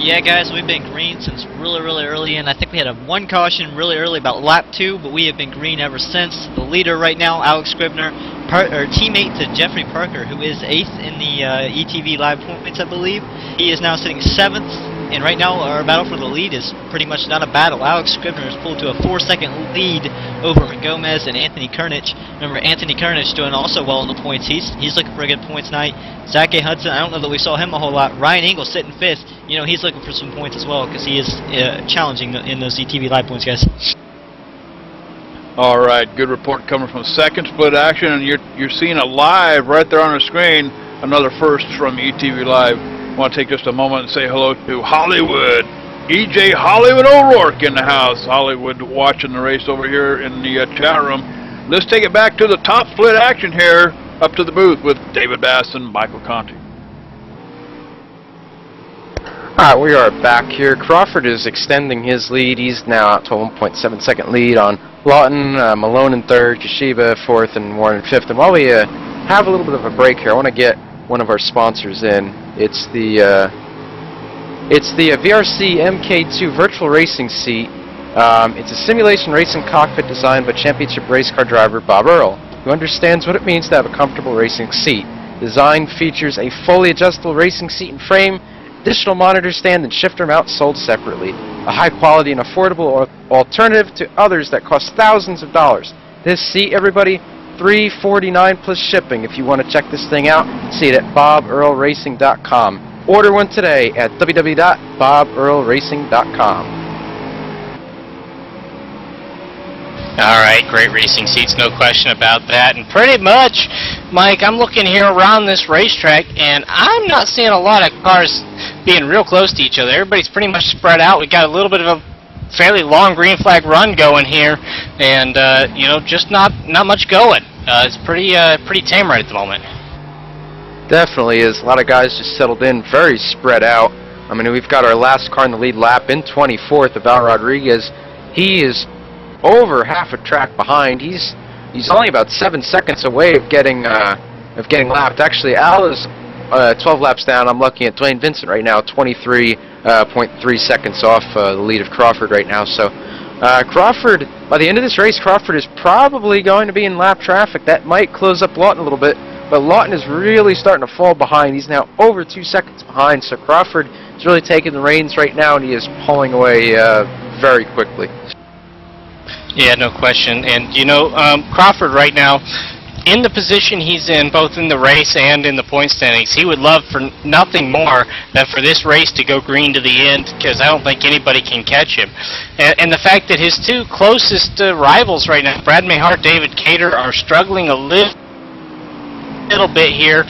Yeah, guys, we've been green since really early, and I think we had one caution really early about lap 2, but we have been green ever since. The leader right now, Alex Scribner, teammate to Jeffrey Parker, who is 8th in the ETV live points, I believe. He is now sitting 7th, and right now our battle for the lead is pretty much not a battle. Alex Scribner is pulled to a 4-second lead over Gomez and Anthony Kernich. Remember, Anthony Kernich doing also well in the points. He's looking for a good points night. Zach A. Hudson, I don't know that we saw him a whole lot. Ryan Engel sitting 5th. You know, he's looking for some points as well because he is challenging in those ETV live points, guys. All right, good report coming from second split action, and you're seeing a live right there on the screen. Another first from ETV Live. I want to take just a moment and say hello to Hollywood. EJ Hollywood O'Rourke in the house. Hollywood watching the race over here in the chat room. let's take it back to the top split action here, up to the booth with David Bass and Michael Conti. Alright, we are back here. Crawford is extending his lead. He's now out to a 1.7 second lead on Lawton, Malone in third, Kusheba fourth, and Warren in fifth. And while we have a little bit of a break here, I want to get one of our sponsors in. It's the VRC MK2 virtual racing seat. It's a simulation racing cockpit designed by championship race car driver Bob Earl, who understands what it means to have a comfortable racing seat. Design features a fully adjustable racing seat and frame, additional monitor stand, and shifter mount sold separately. A high quality and affordable alternative to others that cost thousands of dollars. This seat, everybody, $349 plus shipping. If you want to check this thing out, see it at bobearlracing.com. Order one today at www.bobearlracing.com. Alright, great racing seats, no question about that. And pretty much, Mike, I'm looking here around this racetrack, and I'm not seeing a lot of cars being real close to each other. Everybody's pretty much spread out. We've got a little bit of a fairly long green flag run going here, and, you know, just not much going. It's pretty tame right at the moment. Definitely is. A lot of guys just settled in, very spread out. I mean, we've got our last car in the lead lap in 24th, Val Rodriguez. He is over half a track behind. He's only about 7 seconds away of getting lapped. Actually, Al is 12 laps down. I'm looking at Dwayne Vincent right now, 23.3 seconds off the lead of Crawford right now. So Crawford, by the end of this race, Crawford is probably going to be in lap traffic. That might close up Lawton a little bit, but Lawton is really starting to fall behind. He's now over 2 seconds behind, so Crawford is really taking the reins right now, and he is pulling away very quickly. Yeah, no question. And, you know, Crawford right now, in the position he's in, both in the race and in the point standings, he would love for nothing more than for this race to go green to the end, because I don't think anybody can catch him. And the fact that his two closest rivals right now, Brad Mayhart, David Cater, are struggling a little bit here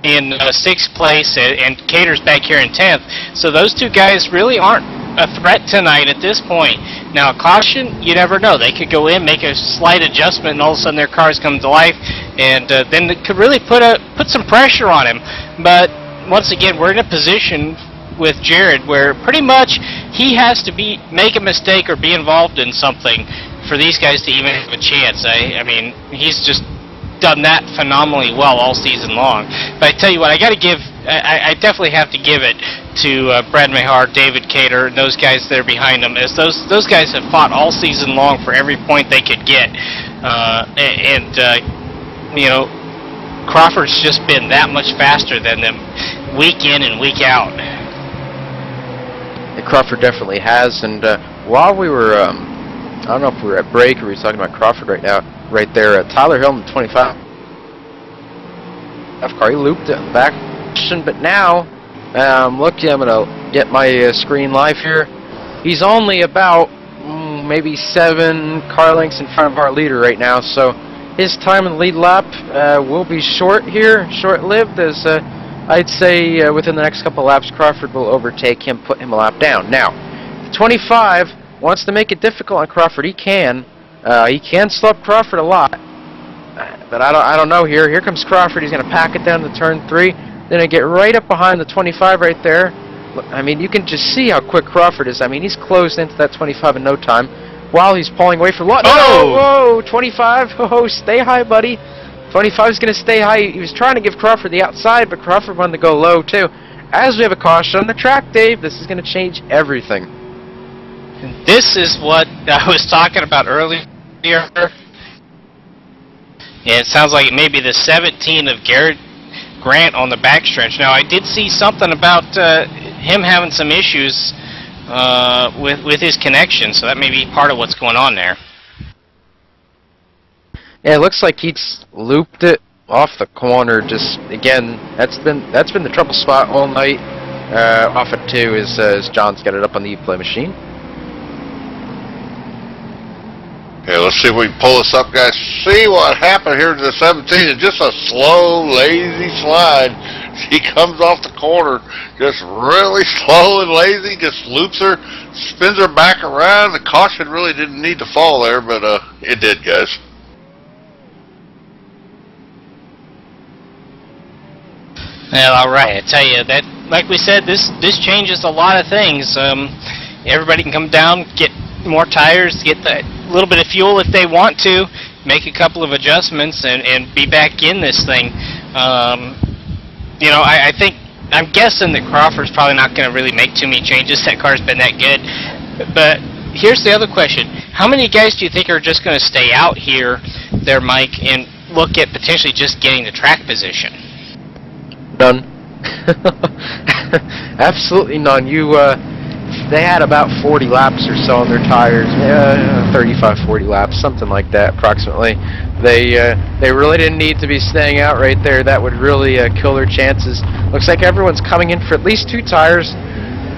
in 6th place, and Cater's back here in 10th. So those two guys really aren't a threat tonight at this point. Now, caution, you never know. They could go in, make a slight adjustment, and all of a sudden their cars come to life, and then it could really put some pressure on him. But once again, we're in a position with Jared where pretty much he has to make a mistake or be involved in something for these guys to even have a chance. I mean, he's just done that phenomenally well all season long. But I tell you what, I definitely have to give it to Brad Mayhart, David Cater, and those guys that are behind them, as those guys have fought all season long for every point they could get. You know, Crawford's just been that much faster than them week in and week out. And Crawford definitely has, and while we were, I don't know if we were at break or we were talking about Crawford right now, right there, Tyler Hill in 25. Car, he looped it back, but now, look, I'm going to get my screen live here. He's only about maybe 7 car lengths in front of our leader right now, so his time in the lead lap will be short-lived, as I'd say within the next couple of laps, Crawford will overtake him, put him a lap down. Now, 25 wants to make it difficult on Crawford. He can slow up Crawford a lot, but I don't know here. Here comes Crawford. He's going to pack it down to turn 3. Then I get right up behind the 25 right there. I mean, you can just see how quick Crawford is. I mean, he's closed into that 25 in no time while he's pulling away from Lawton. Oh! Whoa, 25. Oh, stay high, buddy. 25 is going to stay high. He was trying to give Crawford the outside, but Crawford wanted to go low, too. As we have a caution on the track, Dave, this is going to change everything. This is what I was talking about earlier. And it sounds like it may be the 17 of Garrett Grant on the backstretch. Now, I did see something about him having some issues with his connection, so that may be part of what's going on there. Yeah, it looks like he's looped it off the corner. Just again, that's been the trouble spot all night. Off at 2 as John's got it up on the E-Play machine. Okay, let's see if we can pull this up, guys. See what happened here to the 17. It's just a slow, lazy slide. He comes off the corner, just really slow and lazy, just loops her, spins her back around. The caution really didn't need to fall there, but it did, guys. Well, all right. I tell you that, like we said, this changes a lot of things. Everybody can come down, get more tires, get that little bit of fuel if they want to, make a couple of adjustments, and be back in this thing. You know, I'm guessing that Crawford's probably not going to really make too many changes. That car's been that good. But here's the other question. How many guys do you think are just going to stay out here, there, Mike, and look at potentially just getting the track position? None. Absolutely none. They had about 40 laps or so on their tires, 35, 40 laps, something like that, approximately. They really didn't need to be staying out right there. That would really kill their chances. Looks like everyone's coming in for at least 2 tires.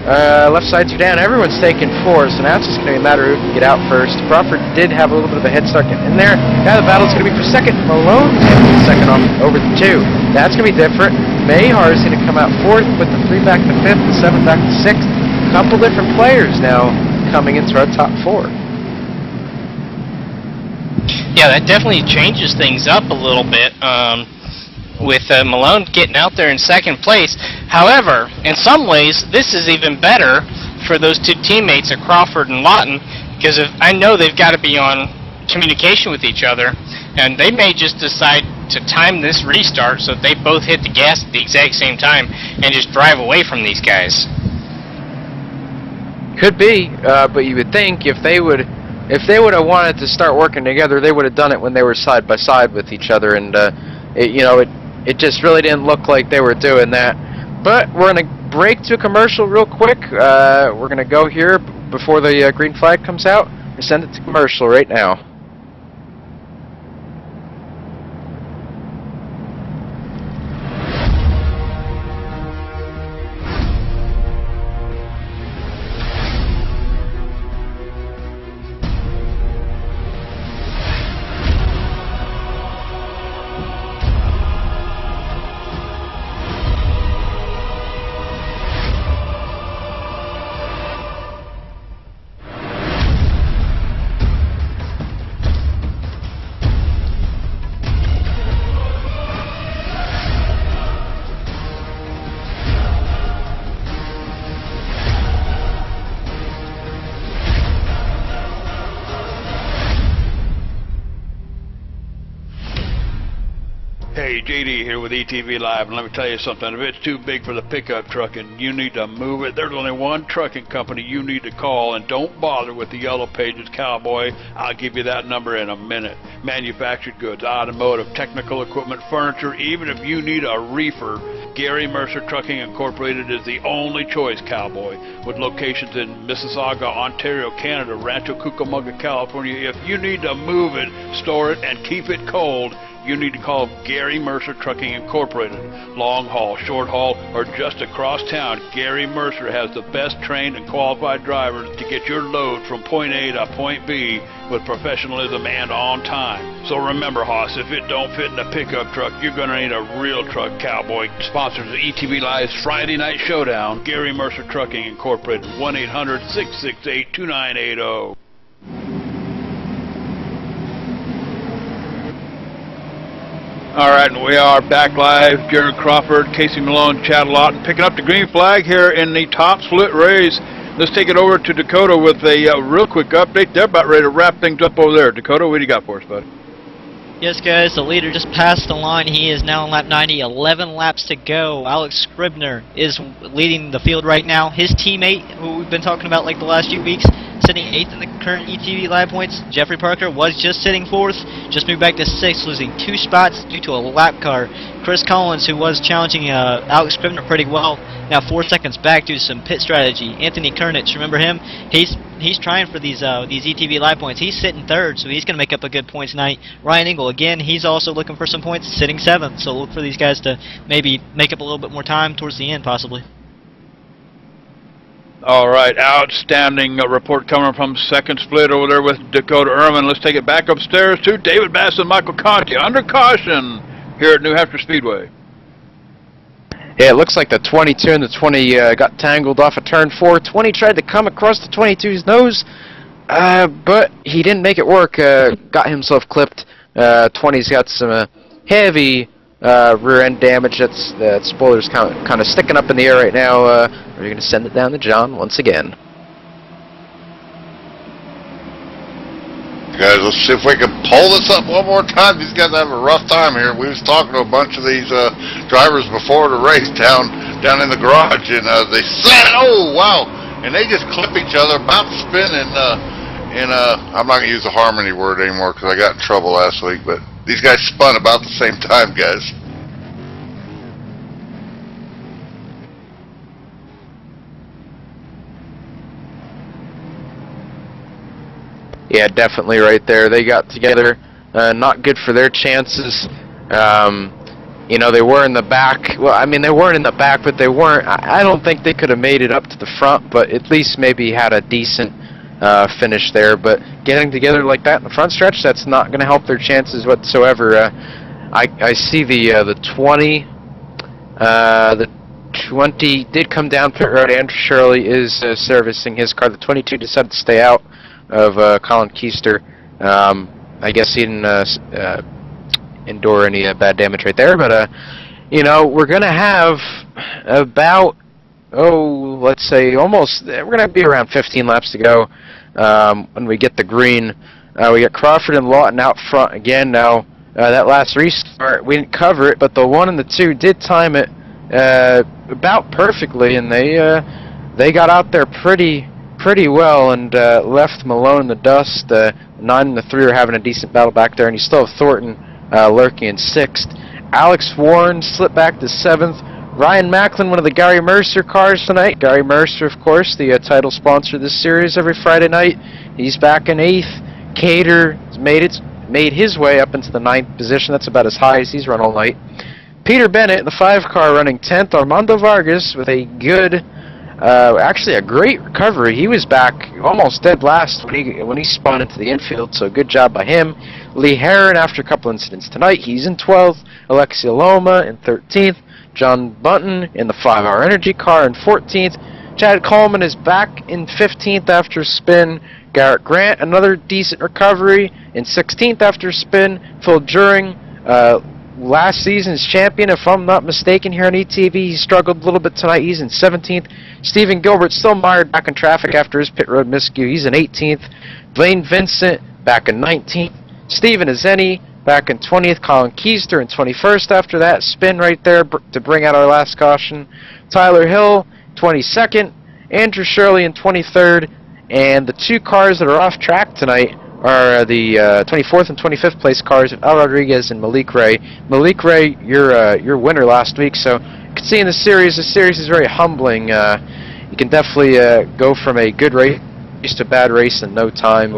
Left sides are down. Everyone's taking 4, so now it's just going to be a matter of who can get out first. Crawford did have a little bit of a head start getting in there. Now the battle's going to be for second. Malone's going to be second off over the 2. That's going to be different. Mayhar's going to come out 4th, put the 3 back to 5th, the 7 back to 6th. A couple different players now coming into our top 4. Yeah, that definitely changes things up a little bit. With Malone getting out there in second place. However, in some ways, this is even better for those 2 teammates of Crawford and Lawton, because I know they've got to be on communication with each other, and they may just decide to time this restart so that they both hit the gas at the exact same time and just drive away from these guys. Could be, but you would think if they would have wanted to start working together, they would have done it when they were side by side with each other, and it just really didn't look like they were doing that. But we're going to break to a commercial real quick. We're going to go here before the green flag comes out. We'll send it to commercial right now. Hey, JD here with ETV Live, and let me tell you something. If it's too big for the pickup truck and you need to move it, there's only one trucking company you need to call, and don't bother with the Yellow Pages Cowboy. I'll give you that number in a minute. Manufactured goods, automotive, technical equipment, furniture, even if you need a reefer, Gary Mercer Trucking Incorporated is the only choice, Cowboy. With locations in Mississauga, Ontario, Canada, Rancho Cucamonga, California, if you need to move it, store it, and keep it cold, you need to call Gary Mercer Trucking Incorporated. Long haul, short haul, or just across town, Gary Mercer has the best trained and qualified drivers to get your load from point A to point B with professionalism and on time. So remember, Hoss, if it don't fit in a pickup truck, you're going to need a real truck, Cowboy. Sponsors of ETV Live's Friday Night Showdown, Gary Mercer Trucking Incorporated, 1-800-668-2980. All right, and we are back live. Jared Crawford, Casey Malone, Chad Lawton, picking up the green flag here in the top split race. Let's take it over to Dakota with a real quick update. They're about ready to wrap things up over there. Dakota, what do you got for us, bud? Yes, guys, the leader just passed the line. He is now on lap 90, 11 laps to go. Alex Scribner is leading the field right now. His teammate, who we've been talking about like the last few weeks, sitting 8th in the current ETV lap points. Jeffrey Parker was just sitting 4th, just moved back to 6th, losing 2 spots due to a lap car. Chris Collins, who was challenging Alex Scribner pretty well, now 4 seconds back due to some pit strategy. Anthony Kernich, remember him? He's trying for these ETV live points. He's sitting 3rd, so he's going to make up a good point tonight. Ryan Engel, again, he's also looking for some points, sitting 7th, so look for these guys to maybe make up a little bit more time towards the end, possibly. All right, outstanding report coming from second split over there with Dakota Ehrman. Let's take it back upstairs to David Bass and Michael Conti under caution here at New Hampshire Speedway. Yeah, it looks like the 22 and the 20 got tangled off of turn 4. 20 tried to come across the 22's nose, but he didn't make it work. Got himself clipped. 20's got some heavy rear end damage. That spoiler's kind of sticking up in the air right now. We're going to send it down to John once again. Guys, let's see if we can pull this up one more time. These guys have a rough time here. We was talking to a bunch of these drivers before the race down in the garage, and they said, "Oh wow!" And they just clip each other, about to spin, and I'm not gonna use the harmony word anymore because I got in trouble last week. But these guys spun about the same time, guys. Yeah, definitely right there. They got together. Not good for their chances. You know, they were in the back. Well, I mean, they weren't in the back, but they weren't. I don't think they could have made it up to the front, but at least maybe had a decent finish there. But getting together like that in the front stretch, that's not going to help their chances whatsoever. I see the 20. The 20 did come down pit road. Andrew Shirley is servicing his car. The 22 decided to stay out of Colin Keister. I guess he didn't endure any bad damage right there, but you know, we're gonna have about let's say almost, we're gonna be around 15 laps to go when we get the green. We got Crawford and Lawton out front again. Now that last restart we didn't cover it, but the 1 and the 2 did time it about perfectly, and they got out there pretty well and left Malone in the dust. 9 and the 3 are having a decent battle back there, and you still have Thornton lurking in 6th. Alex Warren slipped back to 7th. Ryan Macklin, one of the Gary Mercer cars tonight. Gary Mercer, of course, the title sponsor of this series every Friday night. He's back in 8th. Cater made his way up into the 9th position. That's about as high as he's run all night. Peter Bennett in the 5 car running 10th. Armando Vargas with a good, actually a great recovery. He was back almost dead last when he spun into the infield, so good job by him. Lee Herren, after a couple incidents tonight, he's in 12th. Alexia Loma in 13th. John Bunton in the 5-hour energy car in 14th. Chad Coleman is back in 15th after a spin. Garrett Grant, another decent recovery, in 16th after a spin. Phil During, last season's champion, if I'm not mistaken, here on ETV. He struggled a little bit tonight. He's in 17th. Stephen Gilbert still mired back in traffic after his pit road miscue. He's in 18th. Blaine Vincent back in 19th. Stephen Azeni back in 20th. Colin Keister in 21st after that spin right there to bring out our last caution. Tyler Hill, 22nd. Andrew Shirley in 23rd. And the 2 cars that are off track tonight are the 24th and 25th place cars of Al Rodriguez and Malik Ray. Malik Ray, your winner last week, so you can see in the series is very humbling. You can definitely go from a good race to a bad race in no time.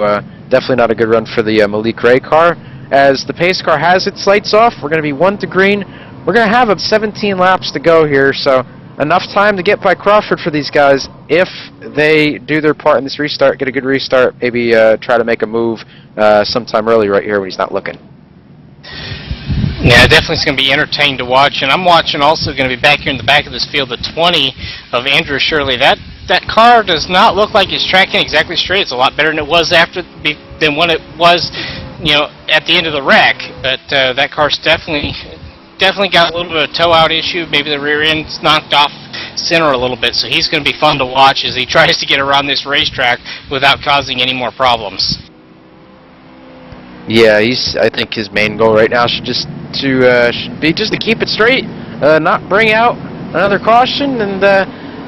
Definitely not a good run for the Malik Ray car. As the pace car has its lights off, we're going to be 1 to green. We're going to have 17 laps to go here, so enough time to get by Crawford for these guys if they do their part in this restart, get a good restart, maybe try to make a move sometime early right here when he's not looking. Yeah, definitely it's going to be entertaining to watch, and I'm watching also going to be back here in the back of this field, the 20 of Andrew Shirley. That car does not look like it's tracking exactly straight. It's a lot better than it was than when it was, you know, at the end of the wreck. But that car's definitely got a little bit of tow out issue. Maybe the rear end's knocked off center a little bit, so he's going to be fun to watch as he tries to get around this racetrack without causing any more problems. Yeah, I think his main goal right now should be to keep it straight, not bring out another caution, and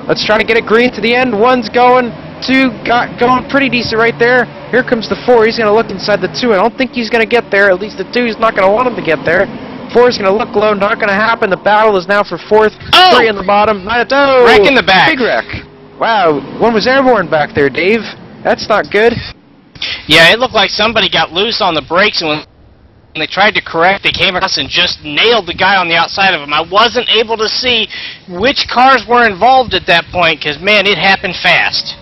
let's try to get it green to the end. 1's going, 2 going pretty decent right there. Here comes the 4. He's going to look inside the 2. I don't think he's going to get there. At least the 2 is not going to want him to get there. 4 is going to look low. Not going to happen. The battle is now for 4th. 3 in the bottom. Wreck in the back. Big wreck. Wow, one was airborne back there, Dave. That's not good. Yeah, it looked like somebody got loose on the brakes, and when they tried to correct, they came across and just nailed the guy on the outside of him. I wasn't able to see which cars were involved at that point because, man, it happened fast.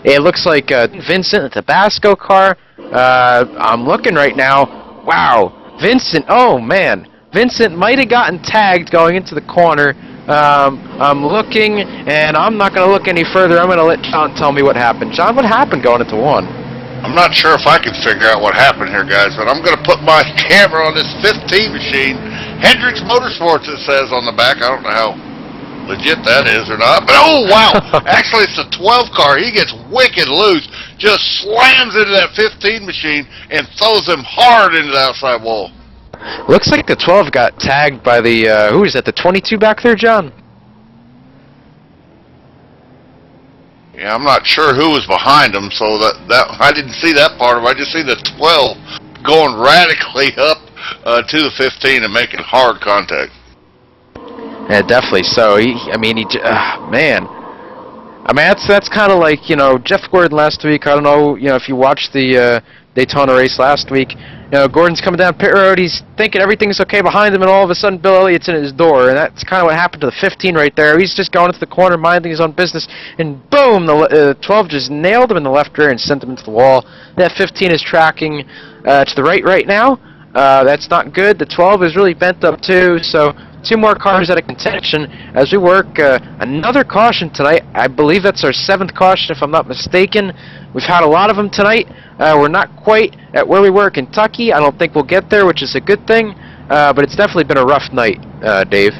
It looks like Vincent, the Tabasco car. I'm looking right now. Wow, Vincent, oh man. Vincent might have gotten tagged going into the corner. I'm looking, and I'm not going to look any further. I'm going to let John tell me what happened. John, what happened going into 1? I'm not sure if I can figure out what happened here, guys, but I'm going to put my camera on this 15 machine, Hendricks Motorsports, it says on the back. I don't know how legit that is or not. But, oh, wow. Actually, it's the 12 car. He gets wicked loose, just slams into that 15 machine and throws him hard into the outside wall. Looks like the 12 got tagged by the, who is that, the 22 back there, John? Yeah, I'm not sure who was behind him, so that I didn't see that part of it. I just see the 12 going radically up to the 15 and making hard contact. Yeah, definitely. So man. I mean, that's kind of like, you know, Jeff Gordon last week. I don't know, you know, if you watched the Daytona race last week. You know, Gordon's coming down pit road. He's thinking everything's okay behind him, and all of a sudden, Bill Elliott's in his door, and that's kind of what happened to the 15 right there. He's just going into the corner, minding his own business, and boom, the 12 just nailed him in the left rear and sent him into the wall. That 15 is tracking to the right now. That's not good. The 12 is really bent up too, so 2 more cars out of contention as we work another caution tonight. I believe that's our 7th caution, if I'm not mistaken. We've had a lot of them tonight. We're not quite at where we were in Kentucky. I don't think we'll get there, which is a good thing, but it's definitely been a rough night, Dave.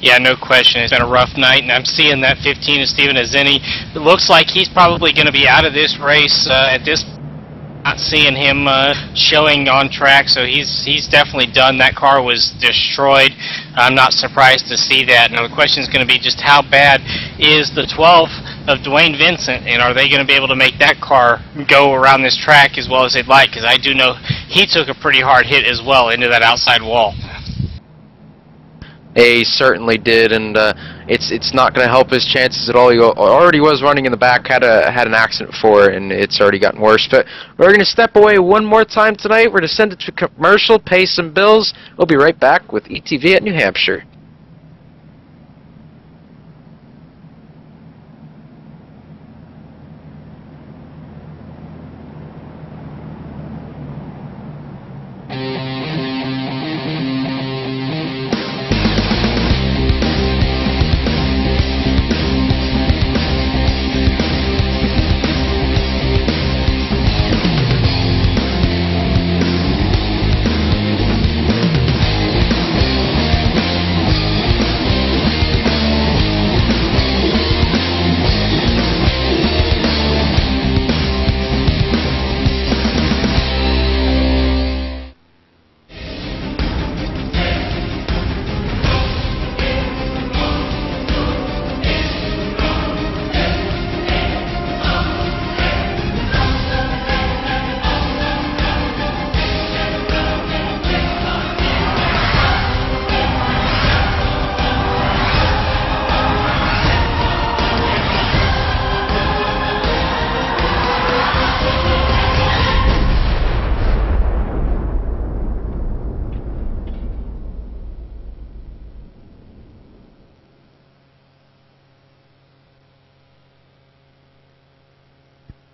Yeah, no question. It's been a rough night, and I'm seeing that 15 of Steven Azzini. It looks like he's probably going to be out of this race at this point. Not seeing him showing on track, so he's definitely done. That car was destroyed. I'm not surprised to see that. Now the question is going to be just how bad is the 12 of Dwayne Vincent, and are they going to be able to make that car go around this track as well as they'd like? Because I do know he took a pretty hard hit as well into that outside wall. He certainly did, and it's not going to help his chances at all. He already was running in the back, had an accident before, and it's already gotten worse. But we're going to step away one more time tonight. We're going to send it to commercial, pay some bills. We'll be right back with ETV at New Hampshire.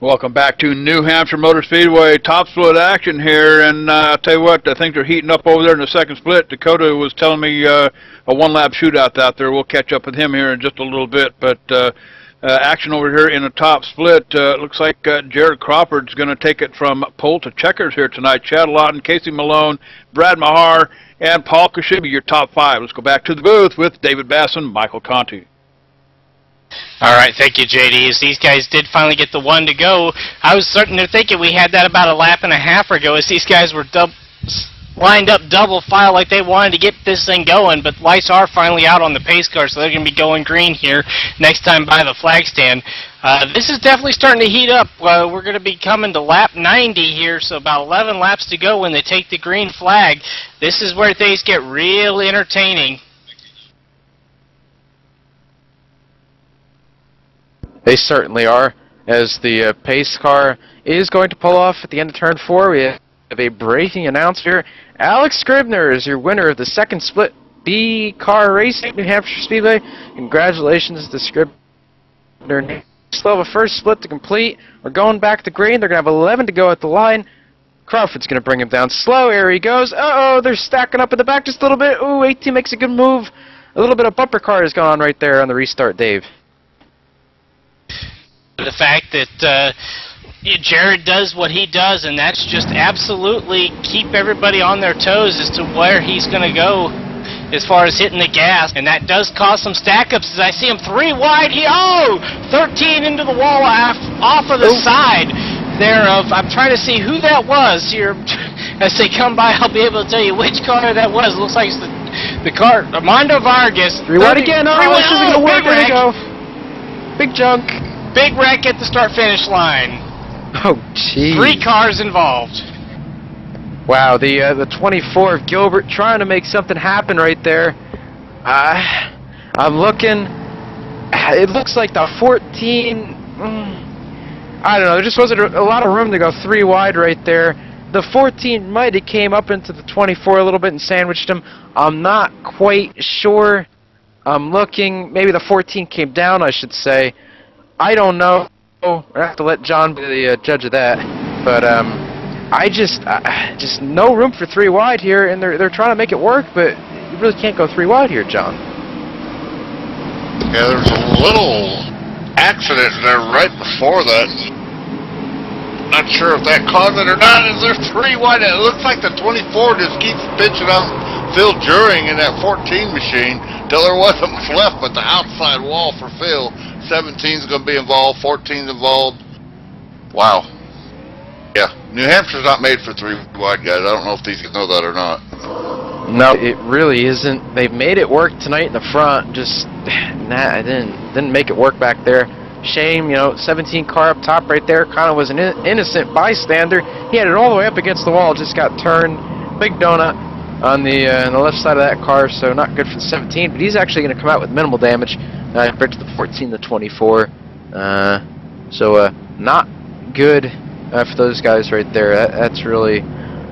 Welcome back to New Hampshire Motor Speedway top split action here, and I'll tell you what, I think they're heating up over there in the second split. Dakota was telling me a one-lap shootout out there. We'll catch up with him here in just a little bit, but action over here in the top split. Looks like Jared Crawford's going to take it from pole to checkers here tonight. Chad Lawton, Casey Malone, Brad Mahar, and Paul Kusheba, your top 5. Let's go back to the booth with David Bass and Michael Conti. All right, thank you, JD. As these guys did finally get the 1 to go, I was starting to think we had that about a lap and a half ago as these guys were lined up double file like they wanted to get this thing going, but lights are finally out on the pace car, so they're going to be going green here next time by the flag stand. This is definitely starting to heat up. We're going to be coming to lap 90 here, so about 11 laps to go when they take the green flag. This is where things get really entertaining. They certainly are, as the pace car is going to pull off at the end of turn 4. We have a breaking announcer. Alex Scribner is your winner of the second split B car race at New Hampshire Speedway. Congratulations to Scribner. Still have a first split to complete. We're going back to green. They're going to have 11 to go at the line. Crawford's going to bring him down slow. Here he goes. Uh-oh, they're stacking up in the back just a little bit. Ooh, 18 makes a good move. A little bit of bumper car is going on right there on the restart, Dave. The fact that Jared does what he does, and that's just absolutely keep everybody on their toes as to where he's going to go as far as hitting the gas, and that does cause some stack-ups as I see him 3 wide. 13 into the wall off of the side there of, I'm trying to see who that was here. As they come by, I'll be able to tell you which car that was. It looks like it's the car, Armando Vargas. 3 wide again. Oh, this isn't going to work. There you go. Big junk. Big wreck at the start-finish line. Oh, jeez. 3 cars involved. Wow, the 24 of Gilbert trying to make something happen right there. I'm looking. It looks like the 14. I don't know. There just wasn't a lot of room to go 3 wide right there. The 14 might have came up into the 24 a little bit and sandwiched him. I'm not quite sure. I'm looking. Maybe the 14 came down, I should say. I don't know. I have to let John be the judge of that. But I just no room for 3 wide here, and they're trying to make it work, but you really can't go 3 wide here, John. Yeah, there was a little accident there right before that. Not sure if that caused it or not. Is there 3 wide? It looks like the 24 just keeps pitching out Phil During in that 14 machine till there wasn't much left but the outside wall for Phil. 17's going to be involved, 14's involved. Wow. Yeah, New Hampshire's not made for 3 wide guys. I don't know if these guys know that or not. No, it really isn't. They've made it work tonight in the front. Just it didn't make it work back there. Shame, 17 car up top right there. Kind of was an innocent bystander. He had it all the way up against the wall. Just got turned. Big donut on the left side of that car. So not good for the 17. But he's actually going to come out with minimal damage compared to the 14, the 24. So not good for those guys right there. That's really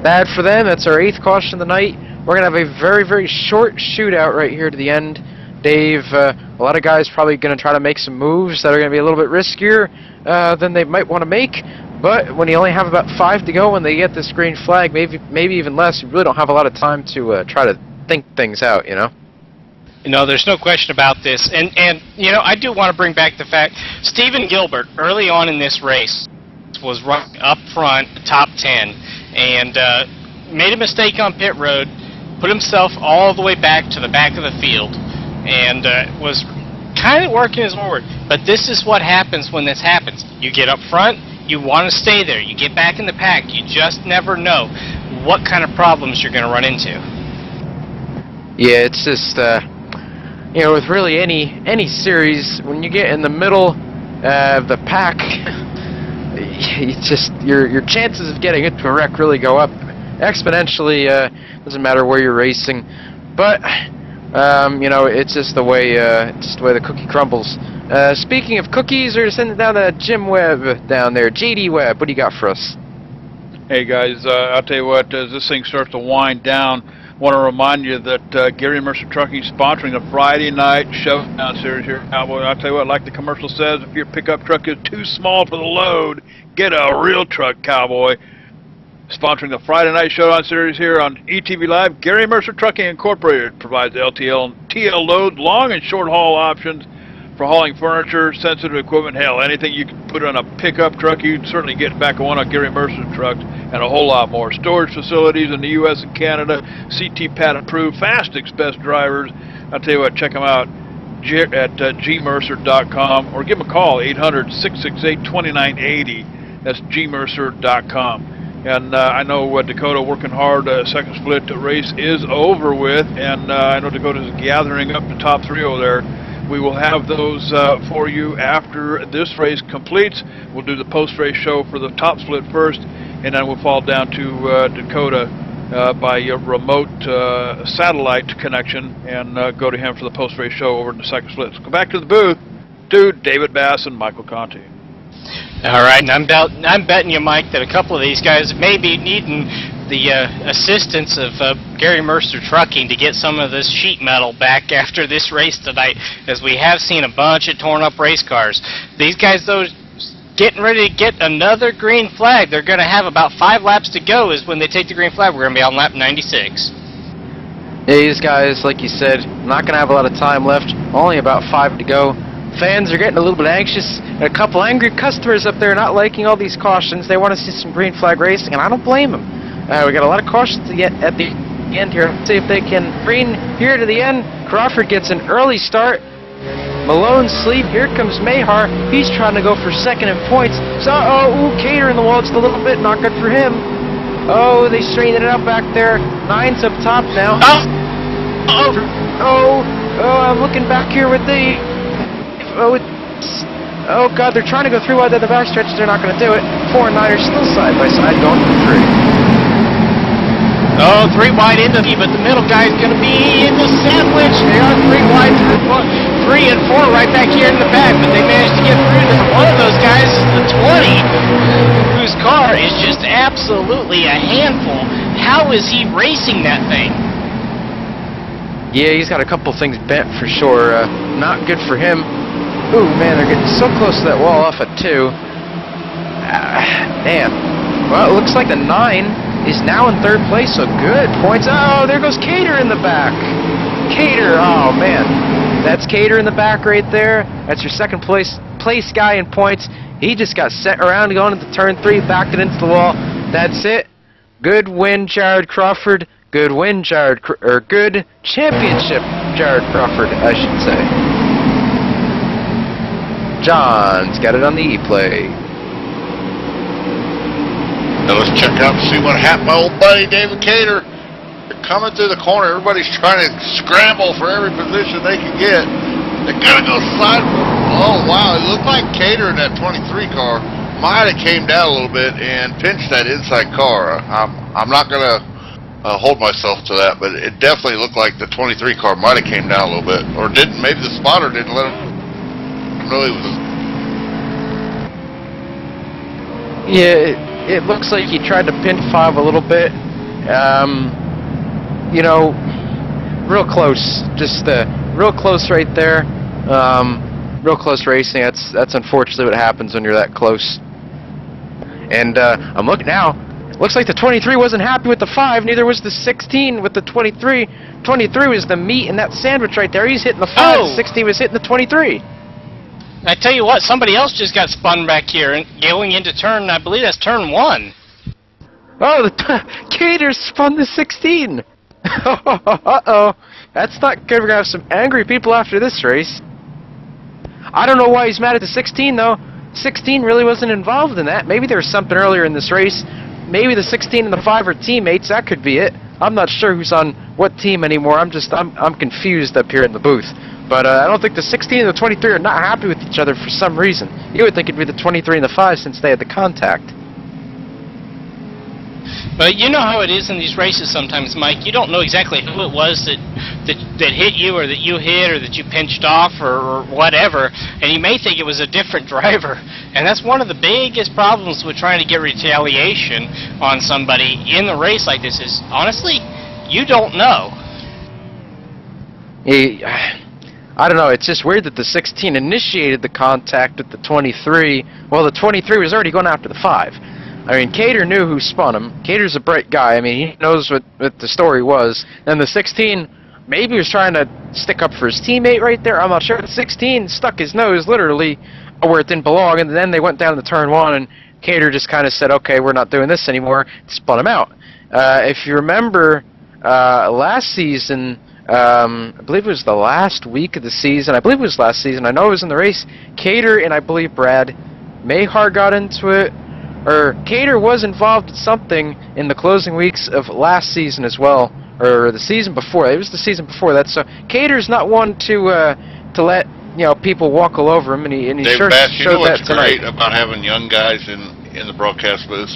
bad for them. That's our 8th caution of the night. We're going to have a very, very short shootout right here to the end. Dave, a lot of guys probably going to try to make some moves that are going to be a little bit riskier than they might want to make. But when you only have about 5 to go when they get this green flag, maybe even less, you really don't have a lot of time to try to think things out, There's no question about this. And I do want to bring back the fact, Stephen Gilbert, early on in this race, was running up front, top 10, and made a mistake on pit road, put himself all the way back to the back of the field, and was kind of working his forward. But this is what happens when this happens. You get up front, you want to stay there. You get back in the pack. You just never know what kind of problems you're going to run into. Yeah, it's just, with really any series, when you get in the middle of the pack, your chances of getting into a wreck really go up exponentially. Doesn't matter where you're racing, but it's just the way the cookie crumbles. Speaking of cookies, we're sending it down to Jim Webb down there. JD Webb, what do you got for us? Hey guys, I'll tell you what, as this thing starts to wind down, I want to remind you that Gary Mercer Trucking is sponsoring a Friday night Showdown series here. I'll tell you what, like the commercial says, if your pickup truck is too small for the load, get a real truck, cowboy. Sponsoring the Friday night Showdown series here on ETV Live, Gary Mercer Trucking Incorporated provides LTL and TL loads, long and short haul options for hauling furniture, sensitive equipment, hell, anything you can put on a pickup truck, you can certainly get back on one of Gary Mercer's trucks, and a whole lot more. Storage facilities in the U.S. and Canada, CT Pat approved, fast express drivers. I'll tell you what, check them out at gmercer.com or give them a call, 800-668-2980. That's gmercer.com. And I know Dakota working hard. Second split race is over with, and I know Dakota's gathering up the top 3 over there. We will have those for you after this race completes. We'll do the post-race show for the top split first, and then we'll fall down to Dakota by a remote satellite connection and go to him for the post-race show over in the second split. So go back to the booth to David Bass and Michael Conti. All right, and I'm betting you, Mike, that a couple of these guys may be needing the assistance of Gary Mercer Trucking to get some of this sheet metal back after this race tonight, as we have seen a bunch of torn up race cars. These guys, though, getting ready to get another green flag. They're going to have about 5 laps to go is when they take the green flag. We're going to be on lap 96. Yeah, these guys, like you said, not going to have a lot of time left. Only about 5 to go. Fans are getting a little bit anxious. A couple angry customers up there not liking all these cautions. They want to see some green flag racing, and I don't blame them. We got a lot of cautions to get at the end here. Let's see if they can green here to the end. Crawford gets an early start. Malone sleep. Here comes Mayhar. He's trying to go for second in points. So, Cater in the wall just a little bit. Not good for him. Oh, they straightened it out back there. 9's up top now. I'm looking back here with the... Oh, God, they're trying to go through wide at the backstretch. They're not going to do it. 4 and 9 are still side by side going for 3. 3 wide into the, but the middle guy's going to be in the sandwich. They are 3 wide through 3 and 4 right back here in the back, but they managed to get through to one of those guys, the 20, whose car is just absolutely a handful. How is he racing that thing? Yeah, he's got a couple things bent for sure. Not good for him. Ooh, man, they're getting so close to that wall off at 2. Man. Well, it looks like the 9 is now in 3rd place, so good points. Oh, there goes Cater in the back. Cater, oh, man. That's Cater in the back right there. That's your second place guy in points. He just got set around going into turn 3, backed it into the wall. That's it. Good win, Jared Crawford. Good win, good championship, Jared Crawford, I should say. John's got it on the E-play. Now let's check out and see what happened. My old buddy David Cater. They're coming through the corner. Everybody's trying to scramble for every position they can get. They're going to go side. Oh, wow. It looked like Cater in that 23 car might have came down a little bit and pinched that inside car. I'm not going to hold myself to that, but it definitely looked like the 23 car might have came down a little bit. Or didn't. Maybe the spotter didn't let him know he was. Yeah, it looks like he tried to pin 5 a little bit. You know, real close. Just real close right there. Real close racing. That's unfortunately what happens when you're that close. And I'm looking now. Looks like the 23 wasn't happy with the 5. Neither was the 16 with the 23. 23 was the meat in that sandwich right there. He's hitting the 5. Oh. 16 was hitting the 23. I tell you what, somebody else just got spun back here and going into turn, I believe that's turn 1. Oh, Cater spun the 16. Uh-oh. That's not good. We're going to have some angry people after this race. I don't know why he's mad at the 16, though. 16 really wasn't involved in that. Maybe there was something earlier in this race. Maybe the 16 and the 5 are teammates. That could be it. I'm not sure who's on what team anymore. I'm confused up here in the booth. But I don't think the 16 and the 23 are not happy with each other for some reason. You would think it'd be the 23 and the 5 since they had the contact. But you know how it is in these races sometimes, Mike. You don't know exactly who it was that hit you, or that you hit, or that you pinched off, or whatever, and you may think it was a different driver. And that's one of the biggest problems with trying to get retaliation on somebody in the race like this is, honestly, you don't know. I don't know, it's just weird that the 16 initiated the contact with the 23. Well, the 23 was already going after the 5. I mean, Cater knew who spun him. Cater's a bright guy. I mean, he knows what the story was. And the 16 maybe was trying to stick up for his teammate right there. I'm not sure. The 16 stuck his nose literally where it didn't belong, and then they went down to turn 1, and Cater just kind of said, okay, we're not doing this anymore, spun him out. If you remember, last season, I believe it was the last week of the season. I believe it was last season. I know it was in the race. Cater and I believe Brad Mayhar got into it. Or Cater was involved in something in the closing weeks of last season as well, or the season before. It was the season before that. So Cater's not one to let people walk all over him, and he sure showed that tonight. Great about having young guys in the broadcast booth?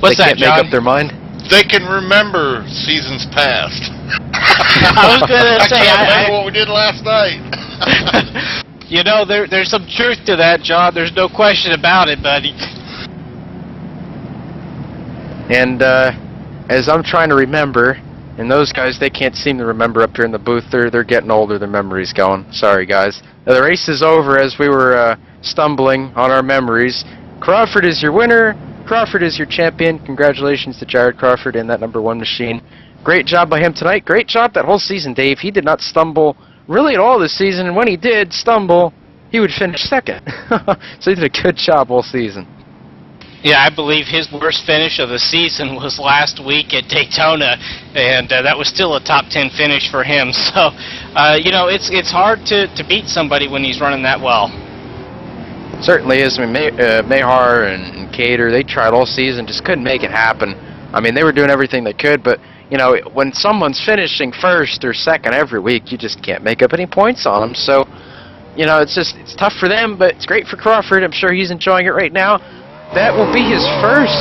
What's that, John? They can't make up their mind. They can remember seasons past. I was going to say, I remember what we did last night. You know, there's some truth to that, John. There's no question about it, buddy. And as I'm trying to remember, and those guys, they can't seem to remember up here in the booth. They're getting older. Their memory's going. Sorry, guys. The race is over as we were stumbling on our memories. Crawford is your winner. Crawford is your champion. Congratulations to Jared Crawford in that #1 machine. Great job by him tonight. Great job that whole season, Dave. He did not stumble really at all this season. And when he did stumble, he would finish second. So he did a good job all season. Yeah, I believe his worst finish of the season was last week at Daytona, and that was still a top 10 finish for him. So, you know, it's hard to beat somebody when he's running that well. Certainly is. I mean, Mayhar and Cater, they tried all season, just couldn't make it happen. I mean, they were doing everything they could, but, you know, when someone's finishing first or second every week, you just can't make up any points on them. So, you know, it's tough for them, but it's great for Crawford. I'm sure he's enjoying it right now. That will be his first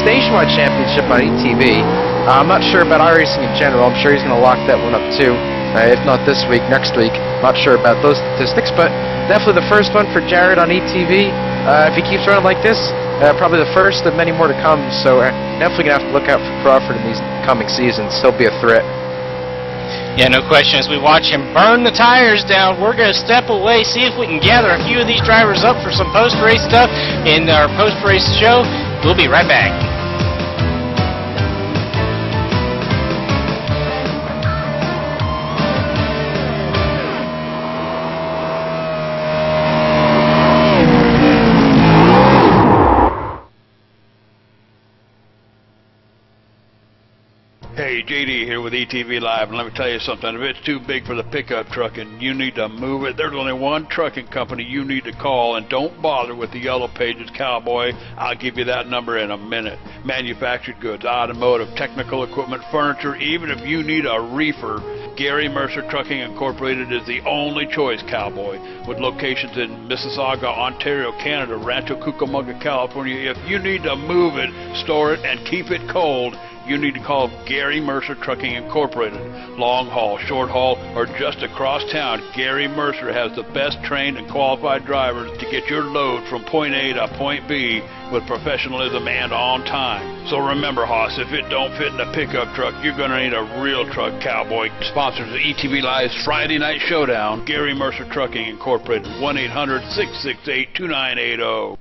nationwide championship on ETV. I'm not sure about iRacing in general. I'm sure he's going to lock that one up too. If not this week, next week. Not sure about those statistics, but definitely the first one for Jared on ETV. If he keeps running like this, probably the first of many more to come. So definitely going to have to look out for Crawford in these coming seasons. He'll be a threat. Yeah, no question. As we watch him burn the tires down, we're going to step away, see if we can gather a few of these drivers up for some post-race stuff in our post-race show. We'll be right back. Hey, JD here with ETV Live, and let me tell you something. If it's too big for the pickup truck and you need to move it, there's only one trucking company you need to call, and don't bother with the Yellow Pages Cowboy. I'll give you that number in a minute. Manufactured goods, automotive, technical equipment, furniture, even if you need a reefer, Gary Mercer Trucking Incorporated is the only choice, Cowboy. With locations in Mississauga, Ontario, Canada, Rancho Cucamonga, California, if you need to move it, store it, and keep it cold, you need to call Gary Mercer Trucking Incorporated. Long haul, short haul, or just across town, Gary Mercer has the best trained and qualified drivers to get your load from point A to point B with professionalism and on time. So remember, Hoss, if it don't fit in a pickup truck, you're going to need a real truck, Cowboy. Sponsors of ETV Live's Friday Night Showdown, Gary Mercer Trucking Incorporated, 1-800-668-2980.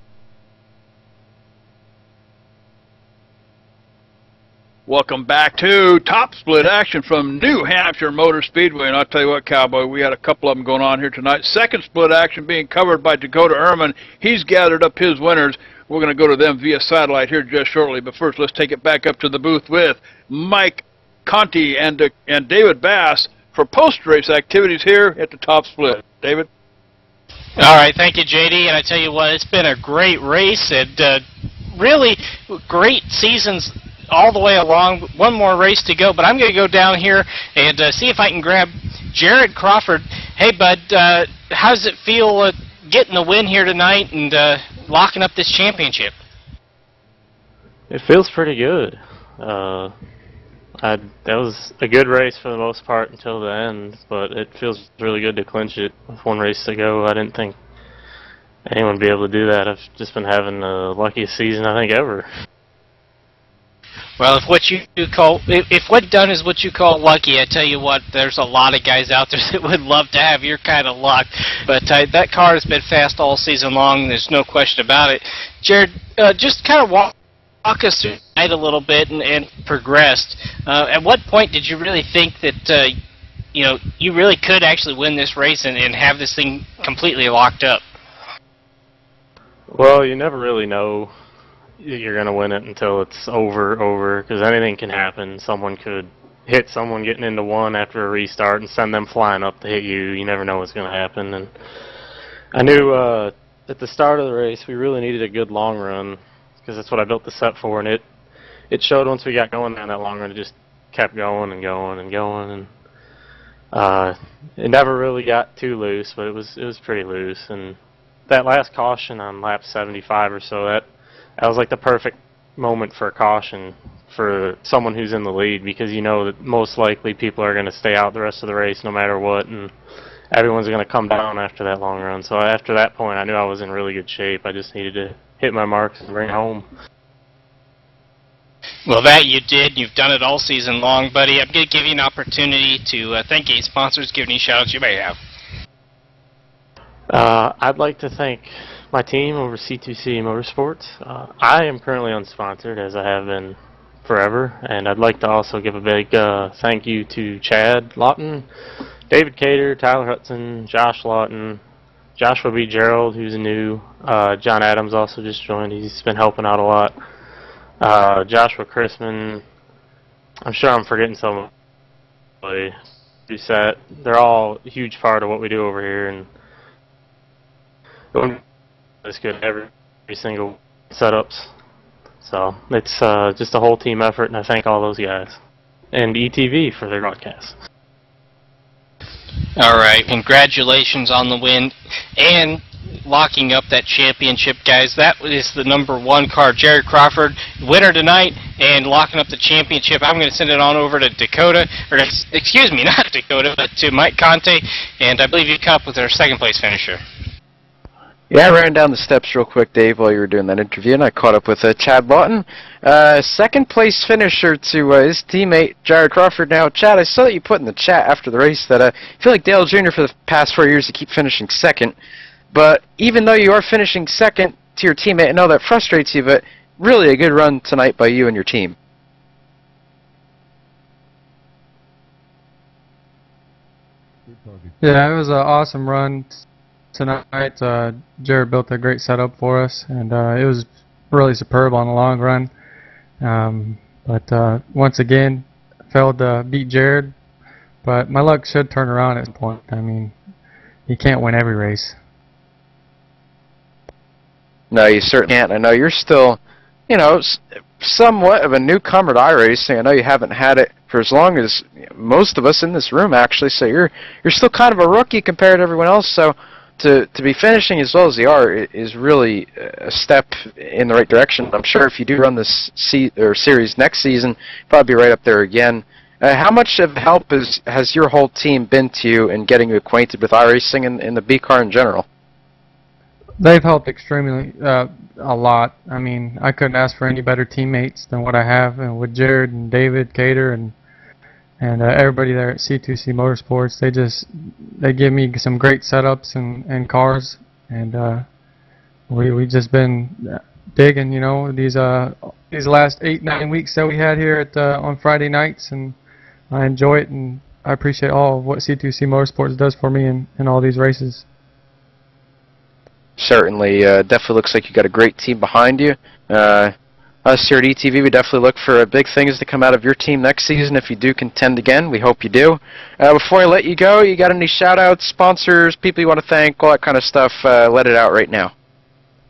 Welcome back to Top Split action from New Hampshire Motor Speedway. And I'll tell you what, Cowboy, we had a couple of them going on here tonight. Second split action being covered by Dakota Ehrman. He's gathered up his winners. We're going to go to them via satellite here just shortly. But first, let's take it back up to the booth with Mike Conti and David Bass for post-race activities here at the Top Split. David? All right, thank you, JD. And I tell you what, it's been a great race and really great seasons all the way along. One more race to go, but I'm going to go down here and see if I can grab Jared Crawford. Hey, bud, how does it feel getting the win here tonight and locking up this championship? It feels pretty good. That was a good race for the most part until the end, but it feels really good to clinch it with one race to go. I didn't think anyone would be able to do that. I've just been having the luckiest season I think ever. Well, if what done is what you call lucky, I tell you what, there's a lot of guys out there that would love to have your kind of luck. But that car has been fast all season long. There's no question about it. Jared, just kind of walk us through tonight a little bit and progressed. At what point did you really think that you really could actually win this race and have this thing completely locked up? Well, you never really know you're going to win it until it's over, because anything can happen. Someone could hit someone getting into one after a restart and send them flying up to hit you. You never know what's going to happen. And I knew at the start of the race we really needed a good long run, because that's what I built the set for, and it showed once we got going on that long run. It just kept going and going and going, and it never really got too loose, but it was pretty loose. And that last caution on lap 75 or so, that was like the perfect moment for a caution for someone who's in the lead, because you know that most likely people are going to stay out the rest of the race no matter what, and everyone's going to come down after that long run. So after that point, I knew I was in really good shape. I just needed to hit my marks and bring it home. Well, that you did. You've done it all season long, buddy. I'm going to give you an opportunity to thank any sponsors, give any shout-outs you may have. I'd like to thank my team over C2C Motorsports. I am currently unsponsored, as I have been forever. And I'd like to also give a big thank you to Chad Lawton, David Cater, Tyler Hudson, Josh Lawton, Joshua B. Gerald, who's new. John Adams also just joined. He's been helping out a lot. Joshua Chrisman. I'm sure I'm forgetting somebody. They're all a huge part of what we do over here, and it's good every single setups. So it's just a whole team effort, and I thank all those guys and ETV for their broadcast. All right, congratulations on the win and locking up that championship, guys. That is the #1 car, Jared Crawford, winner tonight, and locking up the championship. I'm going to send it on over to Dakota, or excuse me, not Dakota, but to Mike Conte, and I believe you caught up with our second place finisher. Yeah, I ran down the steps real quick, Dave, while you were doing that interview, and I caught up with Chad Lawton. Second place finisher to his teammate, Jared Crawford. Now, Chad, I saw that you put in the chat after the race that I feel like Dale Jr. for the past 4 years you keep finishing second. But even though you are finishing second to your teammate, I know that frustrates you, but really a good run tonight by you and your team. Yeah, it was an awesome run tonight. Jared built a great setup for us, and it was really superb on the long run. But once again, failed to beat Jared, but my luck should turn around at some point. I mean, you can't win every race. No, you certainly can't. I know you're still, you know, somewhat of a newcomer to iRacing. I know you haven't had it for as long as most of us in this room, actually. So you're still kind of a rookie compared to everyone else. So to be finishing as well as you are is really a step in the right direction. I'm sure if you do run this series next season, you'll probably be right up there again. How much of help has your whole team been to you in getting you acquainted with iRacing and the B car in general? They've helped extremely a lot. I mean, I couldn't ask for any better teammates than what I have, and with Jared and David Cater and everybody there at C2C Motorsports. They give me some great setups and cars, and we just been digging, you know, these last 8-9 weeks that we had here at on Friday nights, and I enjoy it, and I appreciate all of what C2C Motorsports does for me in all these races. Certainly, definitely looks like you got a great team behind you. Us here at ETV, we definitely look for big things to come out of your team next season if you do contend again. We hope you do. Before I let you go, you got any shout-outs, sponsors, people you want to thank, all that kind of stuff? Let it out right now.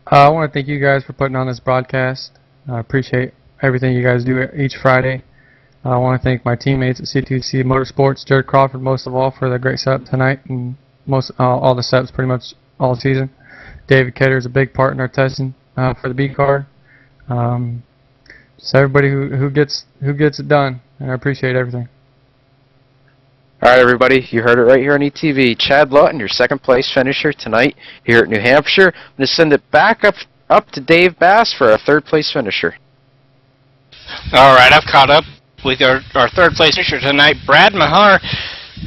I want to thank you guys for putting on this broadcast. I appreciate everything you guys do each Friday. I want to thank my teammates at C2C Motorsports, Jared Crawford most of all, for the great setup tonight, and all the setups pretty much all season. David Ketter is a big part in our testing for the B car. So everybody who gets it done, and I appreciate everything. All right, everybody, you heard it right here on ETV. Chad Lawton, your second place finisher tonight here at New Hampshire. I'm going to send it back up to Dave Bass for our third place finisher. All right, I've caught up with our third place finisher tonight, Brad Mahar.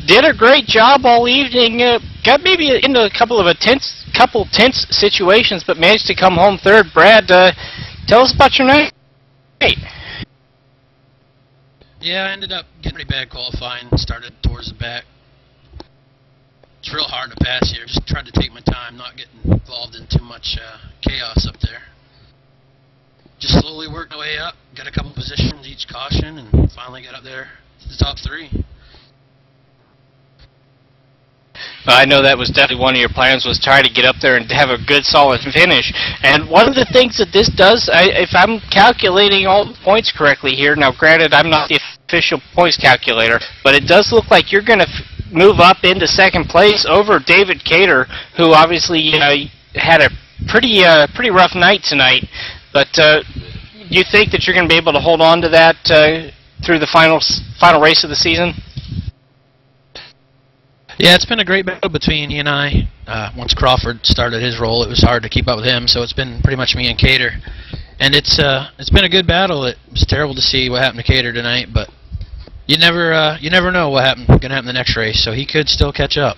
Did a great job all evening. Got maybe into a couple tense situations, but managed to come home third. Brad, tell us about your night. Yeah, I ended up getting pretty bad qualifying. Started towards the back. It's real hard to pass here. Just tried to take my time, not getting involved in too much chaos up there. Just slowly worked my way up. Got a couple positions each caution, and finally got up there to the top 3. I know that was definitely one of your plans, was try to get up there and have a good, solid finish. And one of the things that this does, if I'm calculating all the points correctly here, now granted I'm not the official points calculator, but it does look like you're going to move up into second place over David Cater, who obviously had a pretty rough night tonight. But do you think that you're going to be able to hold on to that through the final race of the season? Yeah, it's been a great battle between he and I. Once Crawford started his role, it was hard to keep up with him, so it's been pretty much me and Cater. And it's been a good battle. It was terrible to see what happened to Cater tonight, but you never know what going to happen the next race, so he could still catch up.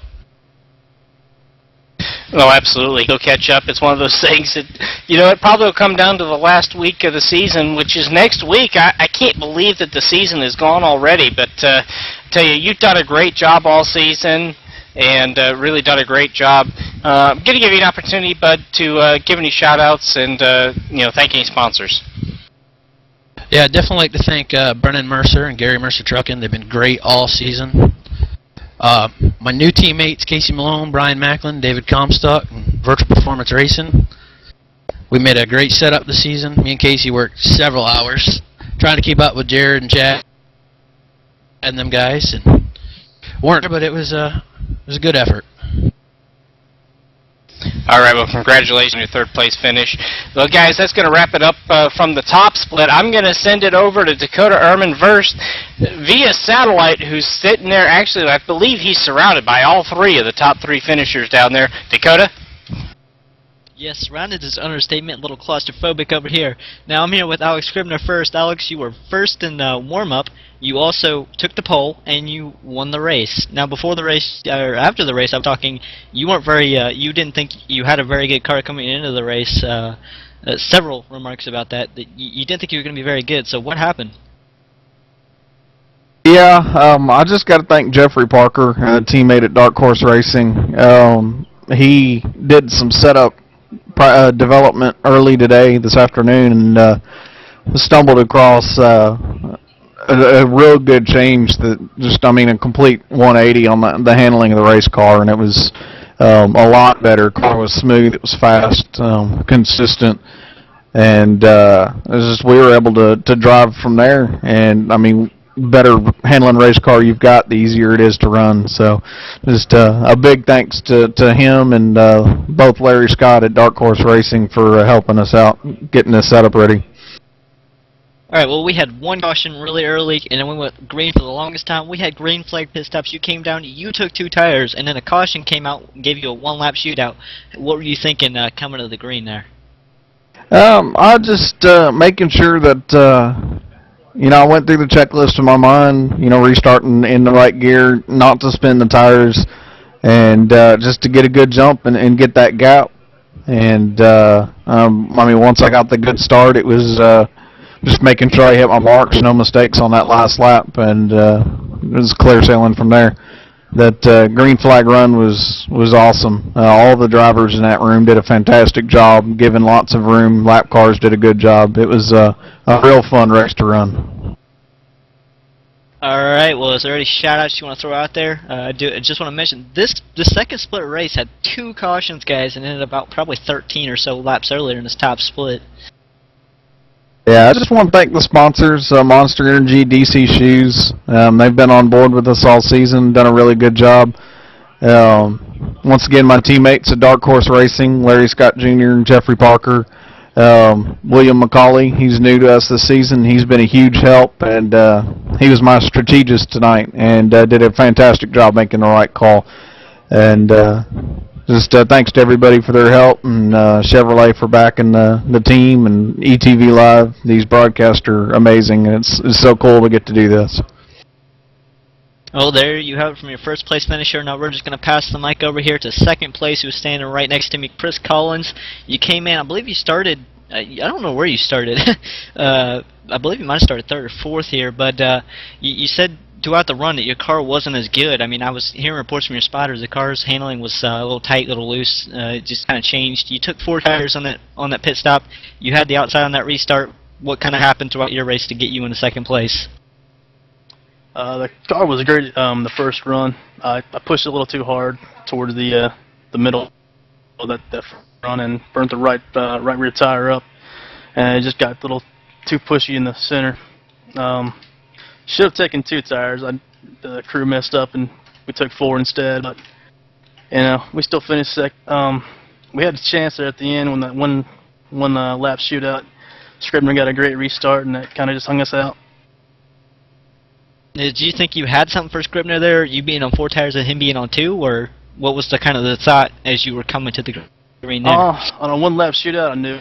Oh, absolutely. He'll catch up. It's one of those things that, it probably will come down to the last week of the season, which is next week. I can't believe that the season is gone already, but I tell you, you've done a great job all season and really done a great job. I'm going to give you an opportunity, Bud, to give any shout-outs and, thank any sponsors. Yeah, I'd definitely like to thank Brennan Mercer and Gary Mercer Trucking. They've been great all season. My new teammates, Casey Malone, Brian Macklin, David Comstock, and Virtual Performance Racing. We made a great setup this season. Me and Casey worked several hours trying to keep up with Jared and Chad and them guys, and weren't, but it was a good effort. All right, well, congratulations on your third-place finish. Well, guys, that's going to wrap it up from the top split. I'm going to send it over to Dakota Ehrman Verst via satellite, who's sitting there. Actually, I believe he's surrounded by all three of the top three finishers down there. Dakota? Yes, surrounded is understatement, a little claustrophobic over here. Now I'm here with Alex Scribner first. Alex, you were first in warm-up. You also took the pole, and you won the race. Now before the race, or after the race, I'm talking, you weren't very, you didn't think you had a very good car coming into the race. Several remarks about that you didn't think you were going to be very good. So what happened? Yeah, I just got to thank Jeffrey Parker, a teammate at Dark Horse Racing. He did some setup development early today, this afternoon, and stumbled across a real good change that just, a complete 180 on the handling of the race car, and it was a lot better. Car was smooth, it was fast, consistent, and it was just, we were able to drive from there, and better handling race car you've got, the easier it is to run. So just a big thanks to him and both Larry Scott at Dark Horse Racing for helping us out, getting this setup ready. All right, well, we had one caution really early, and then we went green for the longest time. We had green flag pit stops. You came down, you took 2 tires, and then a caution came out and gave you a 1-lap shootout. What were you thinking coming to the green there? I just making sure that I went through the checklist in my mind, restarting in the right gear, not to spin the tires, and just to get a good jump and get that gap. And, once I got the good start, it was just making sure I hit my marks, no mistakes on that last lap, and it was clear sailing from there. That green flag run was awesome. All the drivers in that room did a fantastic job, giving lots of room. Lap cars did a good job. It was a real fun race to run. All right, well, is there any shout-outs you want to throw out there? I just want to mention, the second split race had 2 cautions, guys, and ended about probably 13 or so laps earlier in this top split. Yeah, I just want to thank the sponsors, Monster Energy, DC Shoes. They've been on board with us all season, done a really good job. Once again, my teammates at Dark Horse Racing, Larry Scott Jr. and Jeffrey Parker. William McCauley, he's new to us this season. He's been a huge help, and he was my strategist tonight and did a fantastic job making the right call. And just thanks to everybody for their help, and Chevrolet for backing the team, and ETV Live. These broadcasts are amazing, and it's so cool to get to do this. Oh, there you have it from your first place finisher. Now we're just going to pass the mic over here to second place, who's standing right next to me, Chris Collins. You came in, I believe you started, I don't know where you started. I believe you might have started 3rd or 4th here, but you said throughout the run that your car wasn't as good. I was hearing reports from your spotters the car's handling was a little tight, a little loose. It just kind of changed. You took 4 tires on that pit stop. You had the outside on that restart. What kind of happened throughout your race to get you into second place? The car was great the first run. I pushed it a little too hard towards the middle of that run and burnt the right rear tire up, and it just got a little too pushy in the center. Should have taken 2 tires. The crew messed up and we took 4 instead, but we still finished we had a chance there at the end when that one lap shootout. Scribner got a great restart, and that kind of just hung us out. Did you think you had something for Scribner there, you being on 4 tires and him being on 2, or what was the thought as you were coming to the green there? On a 1 lap shootout, I knew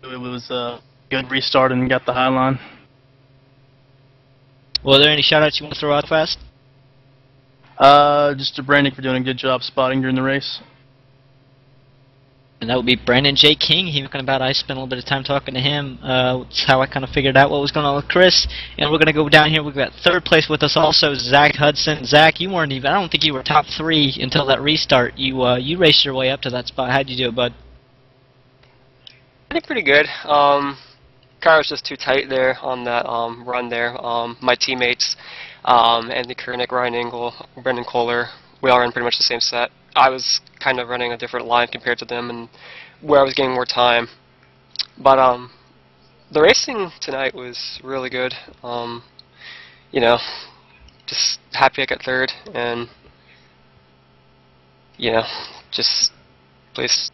it was a good restart and got the high line. Well, are there any shout-outs you want to throw out fast? Just to Brandon for doing a good job spotting during the race. And that would be Brandon J. King. He was talking about, I spent a little bit of time talking to him. That's how I kind of figured out what was going on with Chris. And we're going to go down here. We've got third place with us also, Zach Hudson. Zach, you weren't even, I don't think you were top 3 until that restart. You raced your way up to that spot. How'd you do it, bud? I think pretty good. Car was just too tight there on that run there. My teammates, Anthony Kernick, Ryan Engel, Brendan Kohler, we all ran pretty much the same set. I was kind of running a different line compared to them and where I was getting more time. But the racing tonight was really good. You know, just happy I got third and, you know, just please.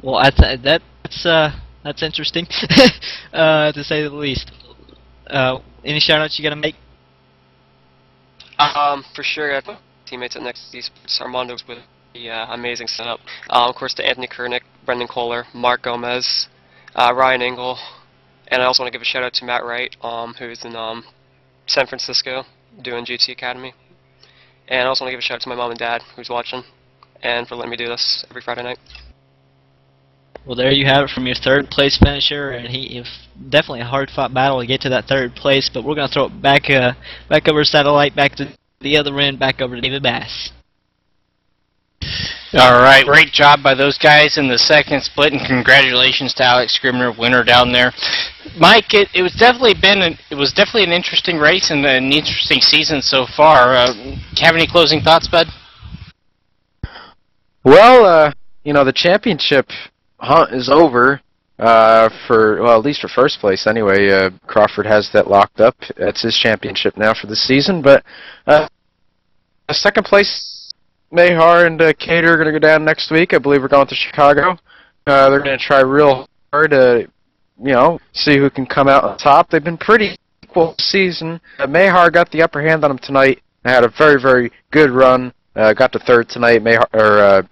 Well, that's interesting, to say the least. Any shout-outs you got to make? For sure, I have teammates at Next Esports, Armando with the amazing setup. Of course, to Anthony Kernick, Brendan Kohler, Mark Gomez, Ryan Engel, and I also want to give a shout out to Matt Wright, who's in San Francisco doing GT Academy. And I also want to give a shout out to my mom and dad who's watching, and for letting me do this every Friday night. Well, there you have it from your third place finisher, and definitely a hard-fought battle to get to that third place. But we're going to throw it back over satellite, back to the other end, back over to David Bass. All right, great job by those guys in the second split, and congratulations to Alex Scribner, winner down there. Mike, it was definitely an interesting race and an interesting season so far. Have any closing thoughts, bud? Well, you know, the championship hunt is over at least for first place anyway. Crawford has that locked up. That's his championship now for the season. But second place, NewHamphire and Cater are going to go down next week. I believe we're going to Chicago. They're going to try real hard to, you know, see who can come out on top. They've been pretty equal season. NewHamphire got the upper hand on them tonight. They had a very, very good run. Got to third tonight.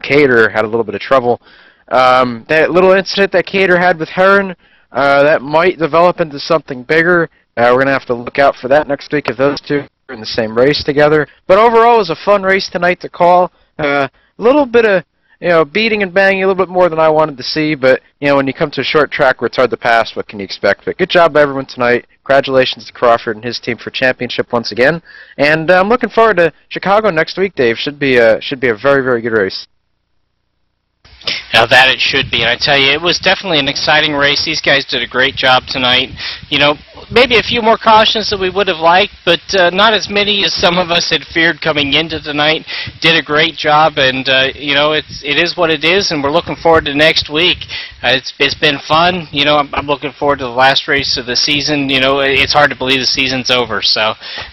Cater had a little bit of trouble. That little incident that Cater had with Herren, that might develop into something bigger. We're going to have to look out for that next week if those two are in the same race together. But overall, it was a fun race tonight to call. A little bit of, you know, beating and banging, a little bit more than I wanted to see. But, you know, when you come to a short track where it's hard to pass, what can you expect? But good job by everyone tonight. Congratulations to Crawford and his team for championship once again. And I'm looking forward to Chicago next week, Dave. Should be a very, very good race. Now that it should be, and I tell you, it was definitely an exciting race. These guys did a great job tonight. You know, maybe a few more cautions that we would have liked, but not as many as some of us had feared coming into tonight. Did a great job, and you know, it is what it is, and we're looking forward to next week. It's been fun. You know, I'm looking forward to the last race of the season. You know, it's hard to believe the season's over,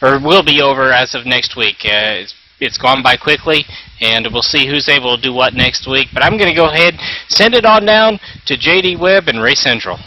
or will be over as of next week. It's gone by quickly, and we'll see who's able to do what next week. But I'm going to go ahead, send it on down to J.D. Webb and Race Central.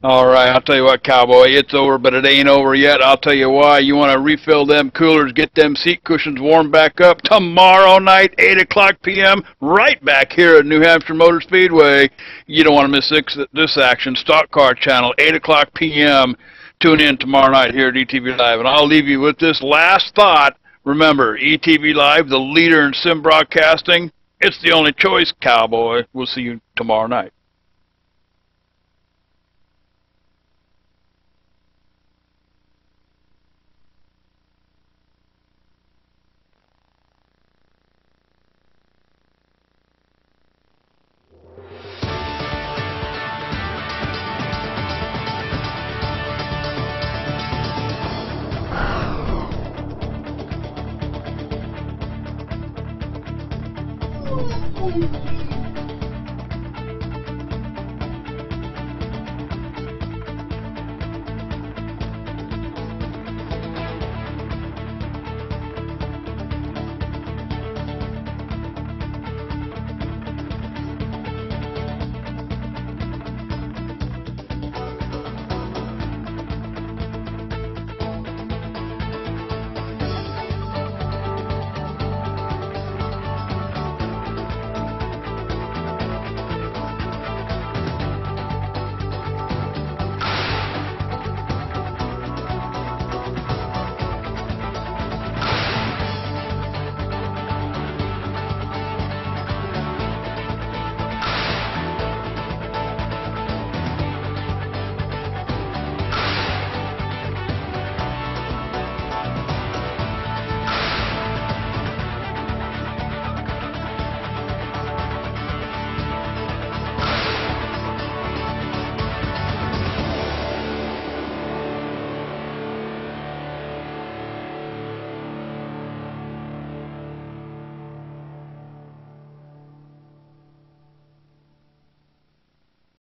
All right, I'll tell you what, Cowboy, it's over, but it ain't over yet. I'll tell you why. You want to refill them coolers, get them seat cushions warmed back up tomorrow night, 8 o'clock p.m., right back here at New Hampshire Motor Speedway. You don't want to miss this action. Stock Car Channel, 8 o'clock p.m. Tune in tomorrow night here at ETV Live. And I'll leave you with this last thought. Remember, ETV Live, the leader in sim broadcasting, it's the only choice, Cowboy. We'll see you tomorrow night.